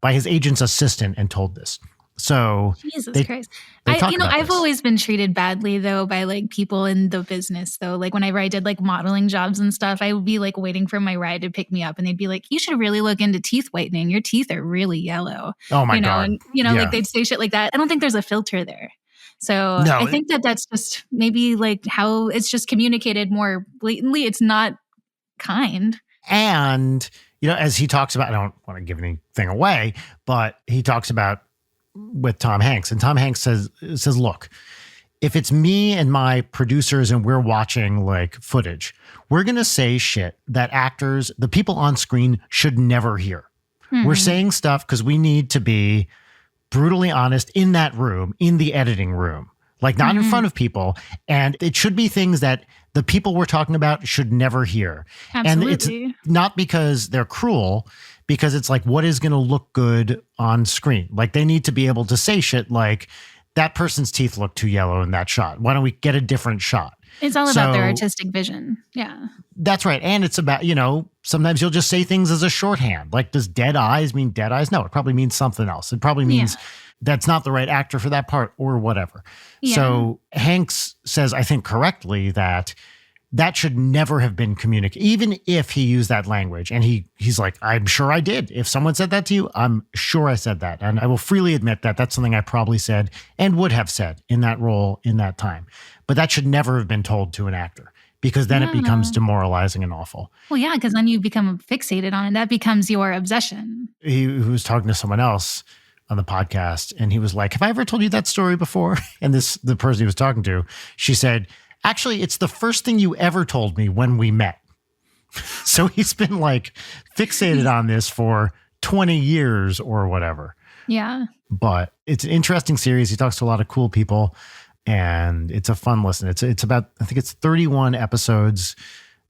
by his agent's assistant and told this. So Jesus Christ. I've always been treated badly though by like people in the business though. Like whenever I did like modeling jobs and stuff, I would be like waiting for my ride to pick me up and they'd be like, you should really look into teeth whitening. Your teeth are really yellow. Oh my God. And, like they'd say shit like that. I don't think there's a filter there. So no, I think that's just maybe like how it's just communicated more blatantly. It's not kind. And, as he talks about, I don't want to give anything away, but he talks about with Tom Hanks. And Tom Hanks says, look, if it's me and my producers and we're watching like footage, we're going to say shit that actors, the people on screen should never hear. Mm-hmm. We're saying stuff because we need to be brutally honest in that room, in the editing room, like not in front of people. And it should be things that the people we're talking about should never hear. Absolutely. And it's not because they're cruel, because it's like, what is going to look good on screen? Like they need to be able to say shit like, that person's teeth look too yellow in that shot. Why don't we get a different shot? It's all about their artistic vision. Yeah. That's right. And it's about, sometimes you'll just say things as a shorthand. Like, does dead eyes mean dead eyes? No, it probably means something else. It probably means that's not the right actor for that part or whatever. Yeah. So Hanks says, I think correctly, that should never have been communicated, even if he used that language. And he's like, I'm sure I did. If someone said that to you, I'm sure I said that. And I will freely admit that that's something I probably said and would have said in that role in that time. But that should never have been told to an actor because then it becomes demoralizing and awful. Well, yeah, because then you become fixated on it. That becomes your obsession. He was talking to someone else on the podcast and he was like, have I ever told you that story before? And the person he was talking to, she said, actually, it's the first thing you ever told me when we met. So he's been like fixated on this for 20 years or whatever. Yeah. But it's an interesting series. He talks to a lot of cool people and it's a fun listen. It's about, I think it's 31 episodes,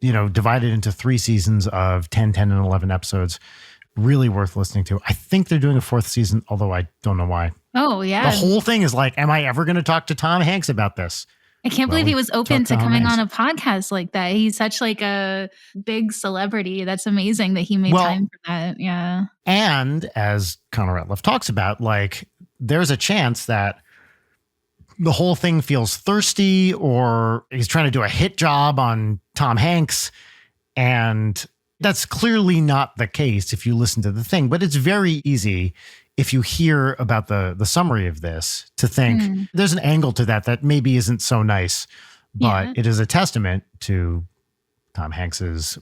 divided into 3 seasons of 10, 10, and 11 episodes. Really worth listening to. I think they're doing a 4th season, although I don't know why. Oh, yeah. The whole thing is like, am I ever going to talk to Tom Hanks about this? I can't believe he was open to coming on a podcast like that. He's such like a big celebrity. That's amazing that he made time for that. Yeah. And as Connor Ratliff talks about, like there's a chance that the whole thing feels thirsty or he's trying to do a hit job on Tom Hanks. And that's clearly not the case if you listen to the thing, but it's very easy if you hear about the summary of this to think there's an angle to that maybe isn't so nice, but it is a testament to Tom Hanks's,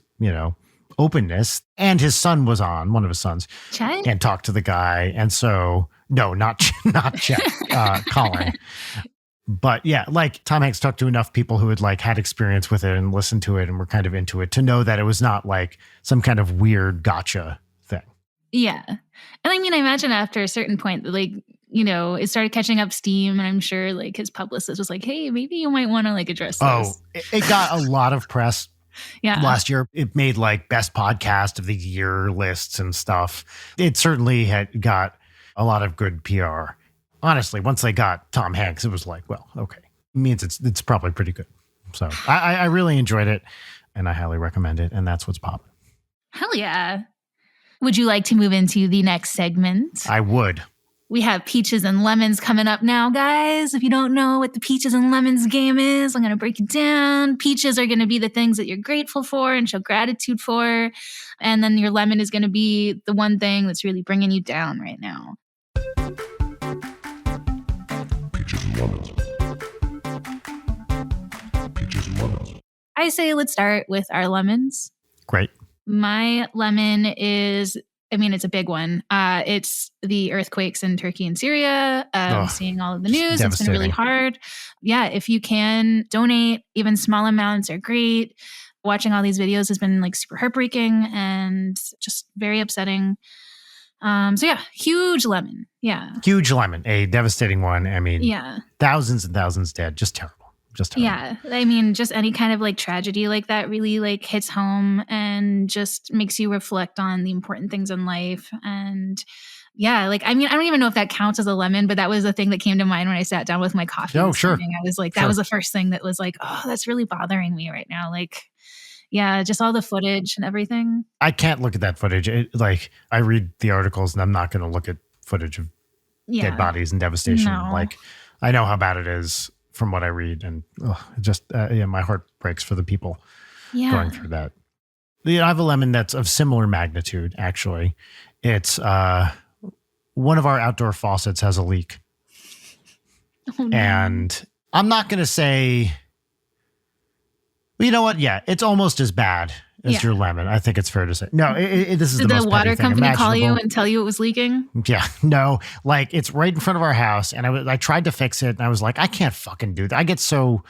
openness. And his son was on, one of his sons, Chet? And talked to the guy. And so, no, not Chet, Colin. But yeah, like Tom Hanks talked to enough people who had like had experience with it and listened to it and were kind of into it to know that it was not like some kind of weird gotcha thing. Yeah. And I mean, I imagine after a certain point that like, it started catching up steam and I'm sure like his publicist was like, hey, maybe you might want to like address this. Oh, it got a lot of press last year. It made like best podcast of the year lists and stuff. It certainly had got a lot of good PR. Honestly, once they got Tom Hanks, it was like, well, okay. It means it's probably pretty good. So I really enjoyed it and I highly recommend it. And that's what's popping. Hell yeah. Would you like to move into the next segment? I would. We have peaches and lemons coming up now, guys. If you don't know what the peaches and lemons game is, I'm going to break it down. Peaches are going to be the things that you're grateful for and show gratitude for. And then your lemon is going to be the one thing that's really bringing you down right now. Peaches and lemons. Peaches and lemons. I say let's start with our lemons. Great. My lemon is, it's a big one. It's the earthquakes in Turkey and Syria. Seeing all of the news, it's been really hard. Yeah, if you can donate, even small amounts are great. Watching all these videos has been like super heartbreaking and just very upsetting. So yeah, huge lemon. Yeah. Huge lemon, a devastating one. Thousands and thousands dead. Just terrible. Yeah. Just any kind of like tragedy like that really like hits home and just makes you reflect on the important things in life. And yeah, I don't even know if that counts as a lemon, but that was the thing that came to mind when I sat down with my coffee. Oh, sure. I was like, that was the first thing that was like, oh, that's really bothering me right now. Like, Yeah, just all the footage and everything. I can't look at that footage. I read the articles and I'm not going to look at footage of dead bodies and devastation. No. Like, I know how bad it is from what I read, and my heart breaks for the people going through that. I have a lemon that's of similar magnitude, actually. It's one of our outdoor faucets has a leak. Oh, no. And I'm not going to say, well, you know what? Yeah, it's almost as bad as your lemon. I think it's fair to say. No, this is the most petty thing imaginable. Did the water company call you and tell you it was leaking? Yeah, no. Like, it's right in front of our house, and I tried to fix it, and I was like, I can't fucking do that. I get so...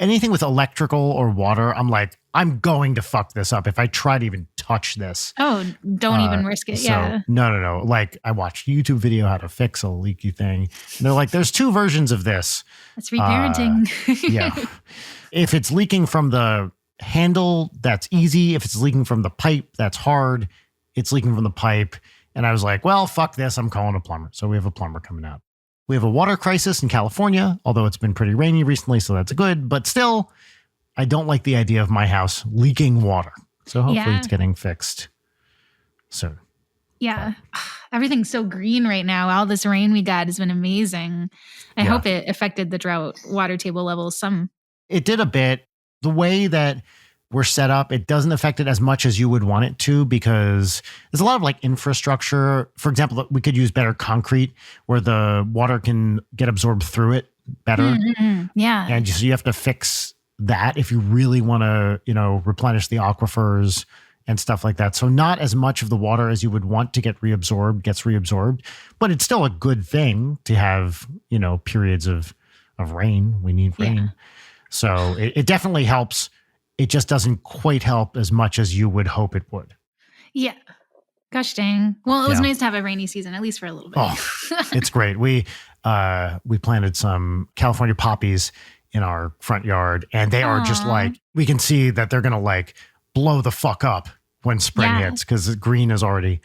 Anything with electrical or water, I'm like, I'm going to fuck this up if I try to even touch this. Oh, don't even risk it. Yeah. No. Like, I watched a YouTube video how to fix a leaky thing. And they're like, there's 2 versions of this. That's reparenting. Yeah. If it's leaking from the handle, that's easy. If it's leaking from the pipe, that's hard. It's leaking from the pipe. And I was like, well, fuck this. I'm calling a plumber. So we have a plumber coming out. We have a water crisis in California, although it's been pretty rainy recently, so that's good. But still, I don't like the idea of my house leaking water. So hopefully it's getting fixed soon. Yeah. Everything's so green right now. All this rain we got has been amazing. I hope it affected the drought water table levels some. It did a bit. The way that we're set up, it doesn't affect it as much as you would want it to, because there's a lot of like infrastructure. For example, we could use better concrete where the water can get absorbed through it better. Mm-hmm. Yeah. And so you have to fix that if you really want to, replenish the aquifers and stuff like that. So not as much of the water as you would want to get reabsorbed gets reabsorbed, but it's still a good thing to have, periods of rain. We need rain. Yeah. So it definitely helps. It just doesn't quite help as much as you would hope it would. Yeah. Gosh dang. Well, it was nice to have a rainy season, at least for a little bit. Oh, it's great. We planted some California poppies in our front yard, and they are just like, we can see that they're going to like blow the fuck up when spring hits, because the green is already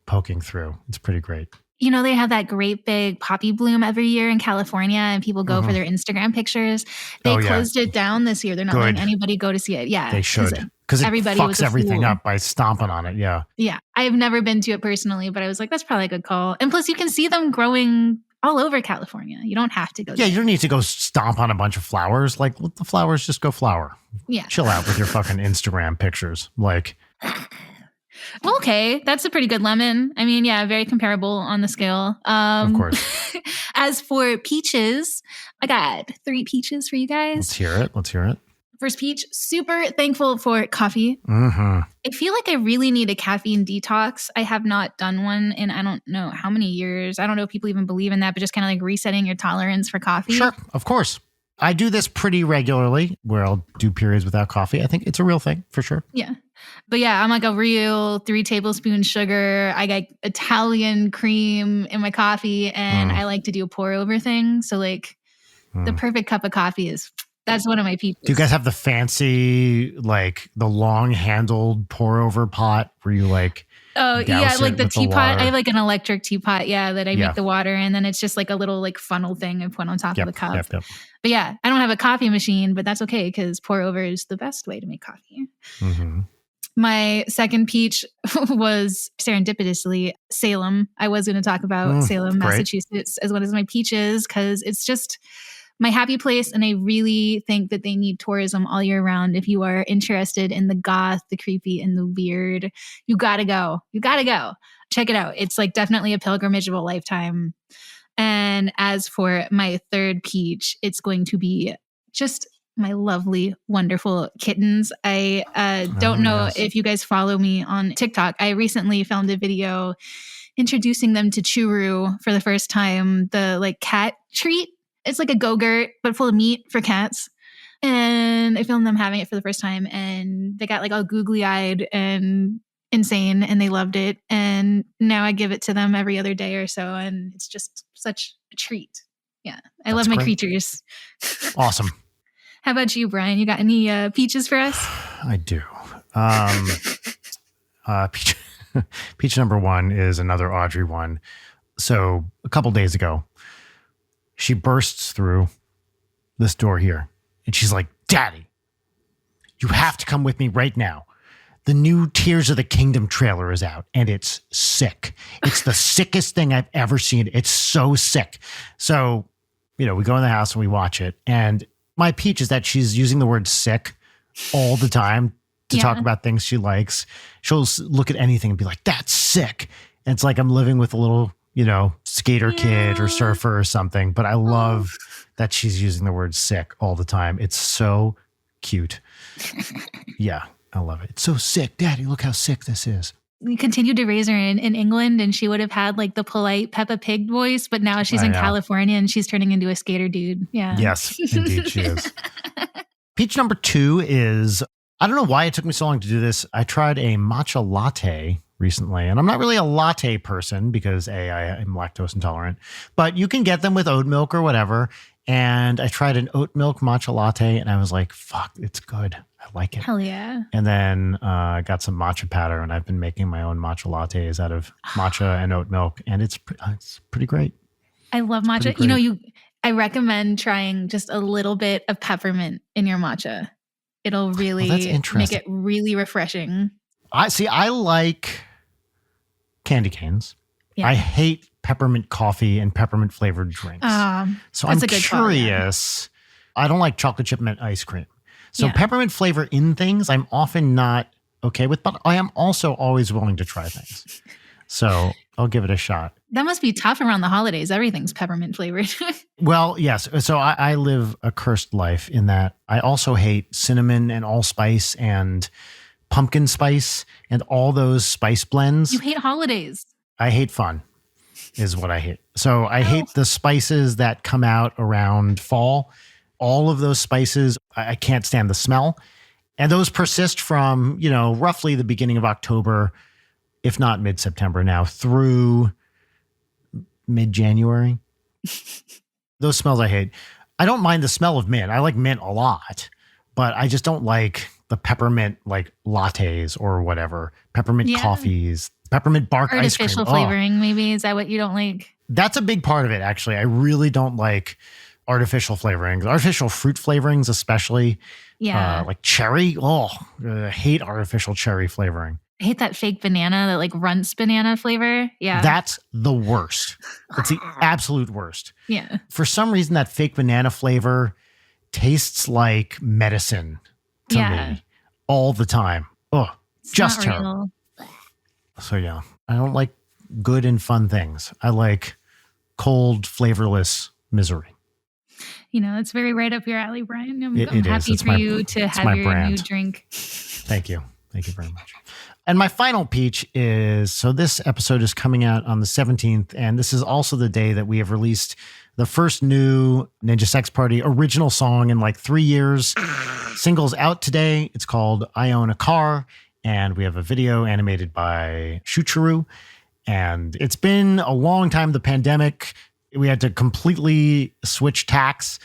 poking through. It's pretty great. They have that great big poppy bloom every year in California, and people go for their Instagram pictures. They closed it down this year. They're not letting anybody go to see it. Yeah. They should. Because it fucks everything up by stomping on it. Yeah. Yeah. I have never been to it personally, but I was like, that's probably a good call. And plus, you can see them growing all over California. You don't have to go. Yeah, you don't need to go stomp on a bunch of flowers. Like, let the flowers just go flower. Yeah. Chill out with your fucking Instagram pictures. Like... Well, okay, that's a pretty good lemon. I mean, yeah, very comparable on the scale. Of course. As for peaches, I got 3 peaches for you guys. Let's hear it. First peach, super thankful for coffee. Mm-hmm. I feel like I really need a caffeine detox. I have not done one in I don't know how many years. I don't know if people even believe in that, but just kind of like resetting your tolerance for coffee. Sure, of course. I do this pretty regularly where I'll do periods without coffee. I think it's a real thing for sure. Yeah. But yeah, I'm like a real 3 tablespoons sugar. I got Italian cream in my coffee, and I like to do a pour over thing. So like the perfect cup of coffee that's one of my peaches. Do you guys have the fancy, like the long handled pour over pot where you like... Oh yeah, like the teapot. I have like an electric teapot, that I make the water, and then it's just like a little like funnel thing I put on top of the cup. Yep. But yeah, I don't have a coffee machine, but that's okay because pour over is the best way to make coffee. Mm-hmm. My second peach was serendipitously Salem. I was going to talk about Salem, Massachusetts, as one of my peaches because it's just my happy place. And I really think that they need tourism all year round. If you are interested in the goth, the creepy, and the weird, you got to go. You got to go. Check it out. It's like definitely a pilgrimage of a lifetime. And as for my third peach, it's going to be just my lovely, wonderful kittens. I don't know if you guys follow me on TikTok. I recently filmed a video introducing them to Churu for the first time, the like cat treat. It's like a Go-Gurt, but full of meat for cats. And I filmed them having it for the first time, and they got like all googly-eyed and insane, and they loved it. And now I give it to them every other day or so, and it's just such a treat. Yeah, I love my creatures. Awesome. How about you, Brian? You got any peaches for us? I do. Peach number 1 is another Audrey one. So a couple days ago, she bursts through this door here, and she's like, "Daddy, You have to come with me right now. The new Tears of the Kingdom trailer is out, and it's sick. It's the sickest thing I've ever seen. It's so sick. So, we go in the house and we watch it. And my peach is that she's using the word sick all the time to talk about things she likes. She'll look at anything and be like, that's sick. And it's like I'm living with a little, skater kid or surfer or something. But I love that she's using the word sick all the time. It's so cute. Yeah. I love it. It's so sick. Daddy, look how sick this is. We continued to raise her in England, and she would have had like the polite Peppa Pig voice, but now she's in California and she's turning into a skater dude. Yeah. Yes, indeed she is. Peach number 2 is, I don't know why it took me so long to do this. I tried a matcha latte recently, and I'm not really a latte person because I am lactose intolerant, but you can get them with oat milk or whatever. And I tried an oat milk matcha latte and I was like, fuck, it's good. I like it. Hell yeah. And then I got some matcha powder, and I've been making my own matcha lattes out of matcha and oat milk. And it's pretty great. I love matcha. I recommend trying just a little bit of peppermint in your matcha. It'll really make it really refreshing. I like candy canes. Yeah. I hate peppermint coffee and peppermint flavored drinks. So I'm curious. I don't like chocolate chip mint ice cream. So peppermint flavor in things, I'm often not okay with, but I am also always willing to try things. So I'll give it a shot. That must be tough around the holidays. Everything's peppermint flavored. Well, yes. So I live a cursed life in that I also hate cinnamon and allspice and pumpkin spice and all those spice blends. You hate holidays. I hate fun is what I hate. So I hate the spices that come out around fall. All of those spices, I can't stand the smell. And those persist from, roughly the beginning of October, if not mid-September now, through mid-January. Those smells I hate. I don't mind the smell of mint. I like mint a lot, but I just don't like the peppermint like lattes or whatever. Peppermint coffees, peppermint bark ice cream. Artificial flavoring, maybe. Is that what you don't like? That's a big part of it, actually. I really don't like artificial flavorings, artificial fruit flavorings, especially. Yeah. Like cherry. I hate artificial cherry flavoring. I hate that fake banana, that like runts banana flavor. Yeah. That's the worst. It's the absolute worst. Yeah. For some reason, that fake banana flavor tastes like medicine to me all the time. It's just terrible. So yeah, I don't like good and fun things. I like cold, flavorless misery. It's very right up your alley, Brian. I'm happy for you to have your new drink. Thank you. Thank you very much. And my final peach is, so this episode is coming out on the 17th, and this is also the day that we have released the first new Ninja Sex Party original song in like 3 years. Single's out today. It's called I Own a Car, and we have a video animated by Shuchuru. And it's been a long time, the pandemic. We had to completely switch tacks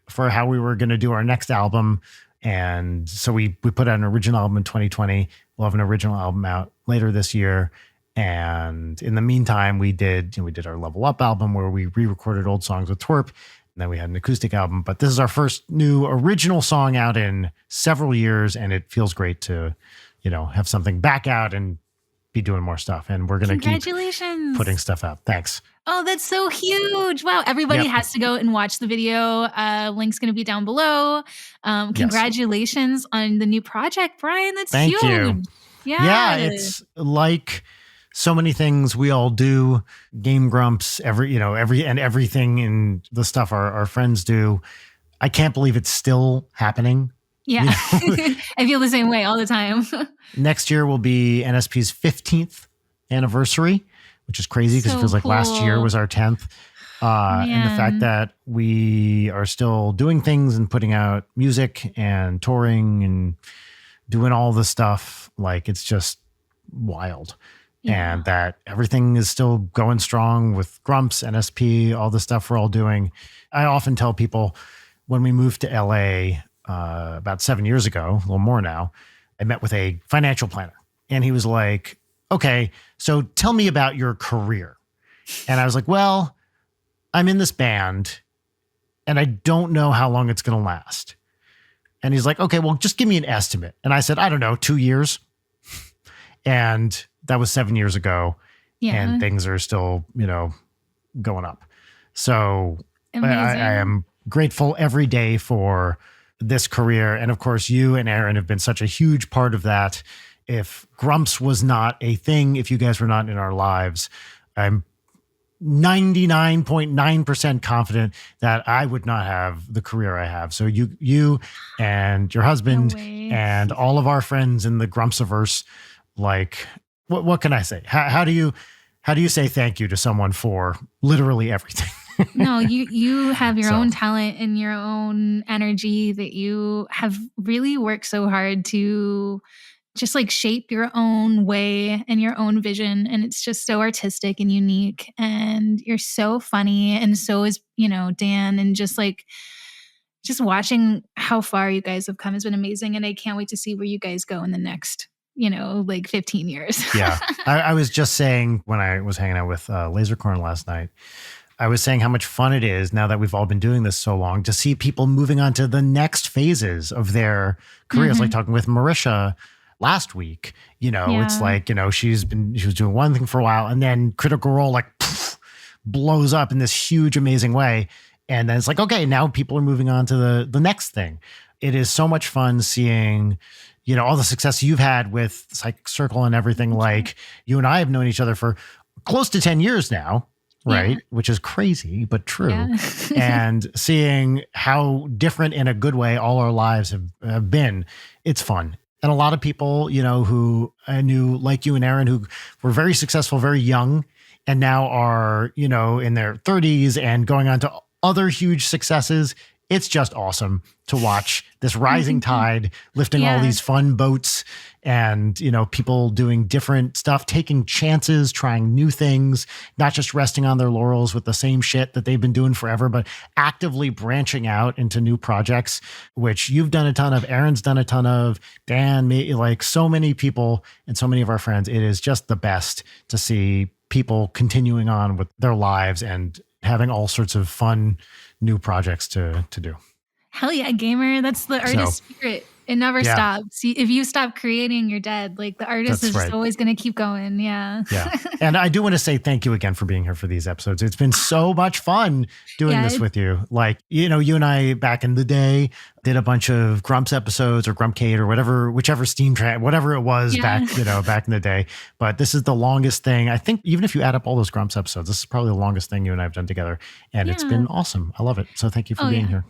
for how we were going to do our next album. And so we put out an original album in 2020. We'll have an original album out later this year. And in the meantime, we did our Level Up album where we re-recorded old songs with Twerp. And then we had an acoustic album. But this is our first new original song out in several years. And it feels great to, have something back out and be doing more stuff. And we're going to keep putting stuff out. Thanks. Oh, that's so huge. Wow. Everybody has to go and watch the video. Link's going to be down below. Congratulations on the new project, Brian. That's huge. Thank you. Yeah, it's like so many things we all do. Game Grumps, everything in the stuff our friends do. I can't believe it's still happening. Yeah. I feel the same way all the time. Next year will be NSP's 15th anniversary, which is crazy because it feels like last year was our 10th. And the fact that we are still doing things and putting out music and touring and doing all the stuff, like it's just wild. Yeah. And that everything is still going strong with Grumps, NSP, all the stuff we're all doing. I often tell people when we moved to LA about 7 years ago, a little more now, I met with a financial planner and he was like, okay, so tell me about your career. And I was like, well, I'm in this band and I don't know how long it's going to last. And he's like, okay, well, just give me an estimate. And I said, I don't know, 2 years. And that was 7 years ago. Yeah. And things are still, going up. So I am grateful every day for this career. And of course, you and Aaron have been such a huge part of that. If Grumps was not a thing, if you guys were not in our lives, I'm 99.9% confident that I would not have the career I have. So you and your husband and all of our friends in the Grumpsiverse, like, what can I say? How do you say thank you to someone for literally everything? No, you have your own talent and your own energy that you have really worked so hard to just like shape your own way and your own vision. And it's just so artistic and unique. And you're so funny. And so is, Dan. And just watching how far you guys have come has been amazing. And I can't wait to see where you guys go in the next, 15 years. Yeah. I was just saying when I was hanging out with Lasercorn last night, I was saying how much fun it is now that we've all been doing this so long to see people moving on to the next phases of their careers. Mm-hmm. Like talking with Marisha last week, it's like, she was doing one thing for a while and then Critical Role blows up in this huge, amazing way. And then it's like, okay, now people are moving on to the next thing. It is so much fun seeing, all the success you've had with Psychic Circle and everything. Mm-hmm. Like you and I have known each other for close to 10 years now. Right. Yeah. Which is crazy, but true. Yeah. And seeing how different in a good way all our lives have been, it's fun. And a lot of people, who I knew like you and Aaron, who were very successful, very young, and now are, in their 30s and going on to other huge successes. It's just awesome to watch this rising tide lifting all these fun boats and, people doing different stuff, taking chances, trying new things, not just resting on their laurels with the same shit that they've been doing forever, but actively branching out into new projects, which you've done a ton of, Aaron's done a ton of, Dan, me, like so many people and so many of our friends. It is just the best to see people continuing on with their lives and having all sorts of fun new projects to do. Hell yeah, gamer. That's the artist's secret. It never stops. If you stop creating, you're dead. Like the artist is just always going to keep going. Yeah. Yeah. And I do want to say thank you again for being here for these episodes. It's been so much fun doing this with you. Like, you and I back in the day did a bunch of Grumps episodes or Grumpcade or whichever Steam track, whatever it was back in the day. But this is the longest thing. I think even if you add up all those Grumps episodes, this is probably the longest thing you and I have done together. And it's been awesome. I love it. So thank you for being here.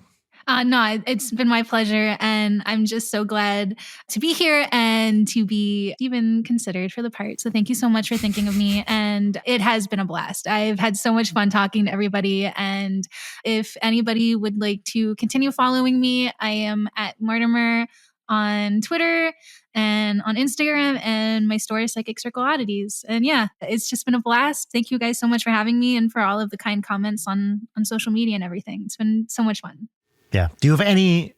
No, it's been my pleasure. And I'm just so glad to be here and to be even considered for the part. So thank you so much for thinking of me. And it has been a blast. I've had so much fun talking to everybody. And if anybody would like to continue following me, I am at Mortimer on Twitter and on Instagram, and my store is Psychic Circle Oddities. And it's just been a blast. Thank you guys so much for having me and for all of the kind comments on social media and everything. It's been so much fun. Yeah. Do you have any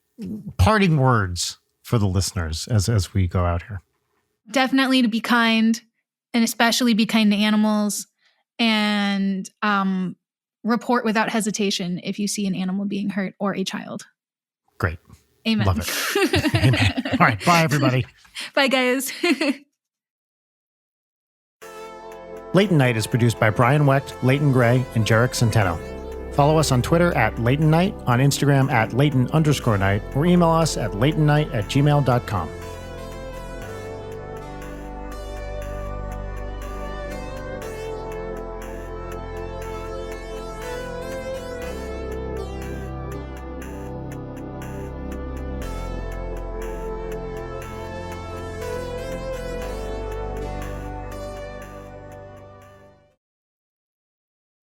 parting words for the listeners as we go out here? Definitely to be kind, and especially be kind to animals, and report without hesitation if you see an animal being hurt or a child. Great. Amen. Love it. Amen. All right. Bye, everybody. Bye, guys. Leighton Night is produced by Brian Wecht, Leighton Gray, and Jarek Centeno. Follow us on Twitter at Leighton Night, on Instagram at Leighton_Night, or email us at leightonnight@gmail.com.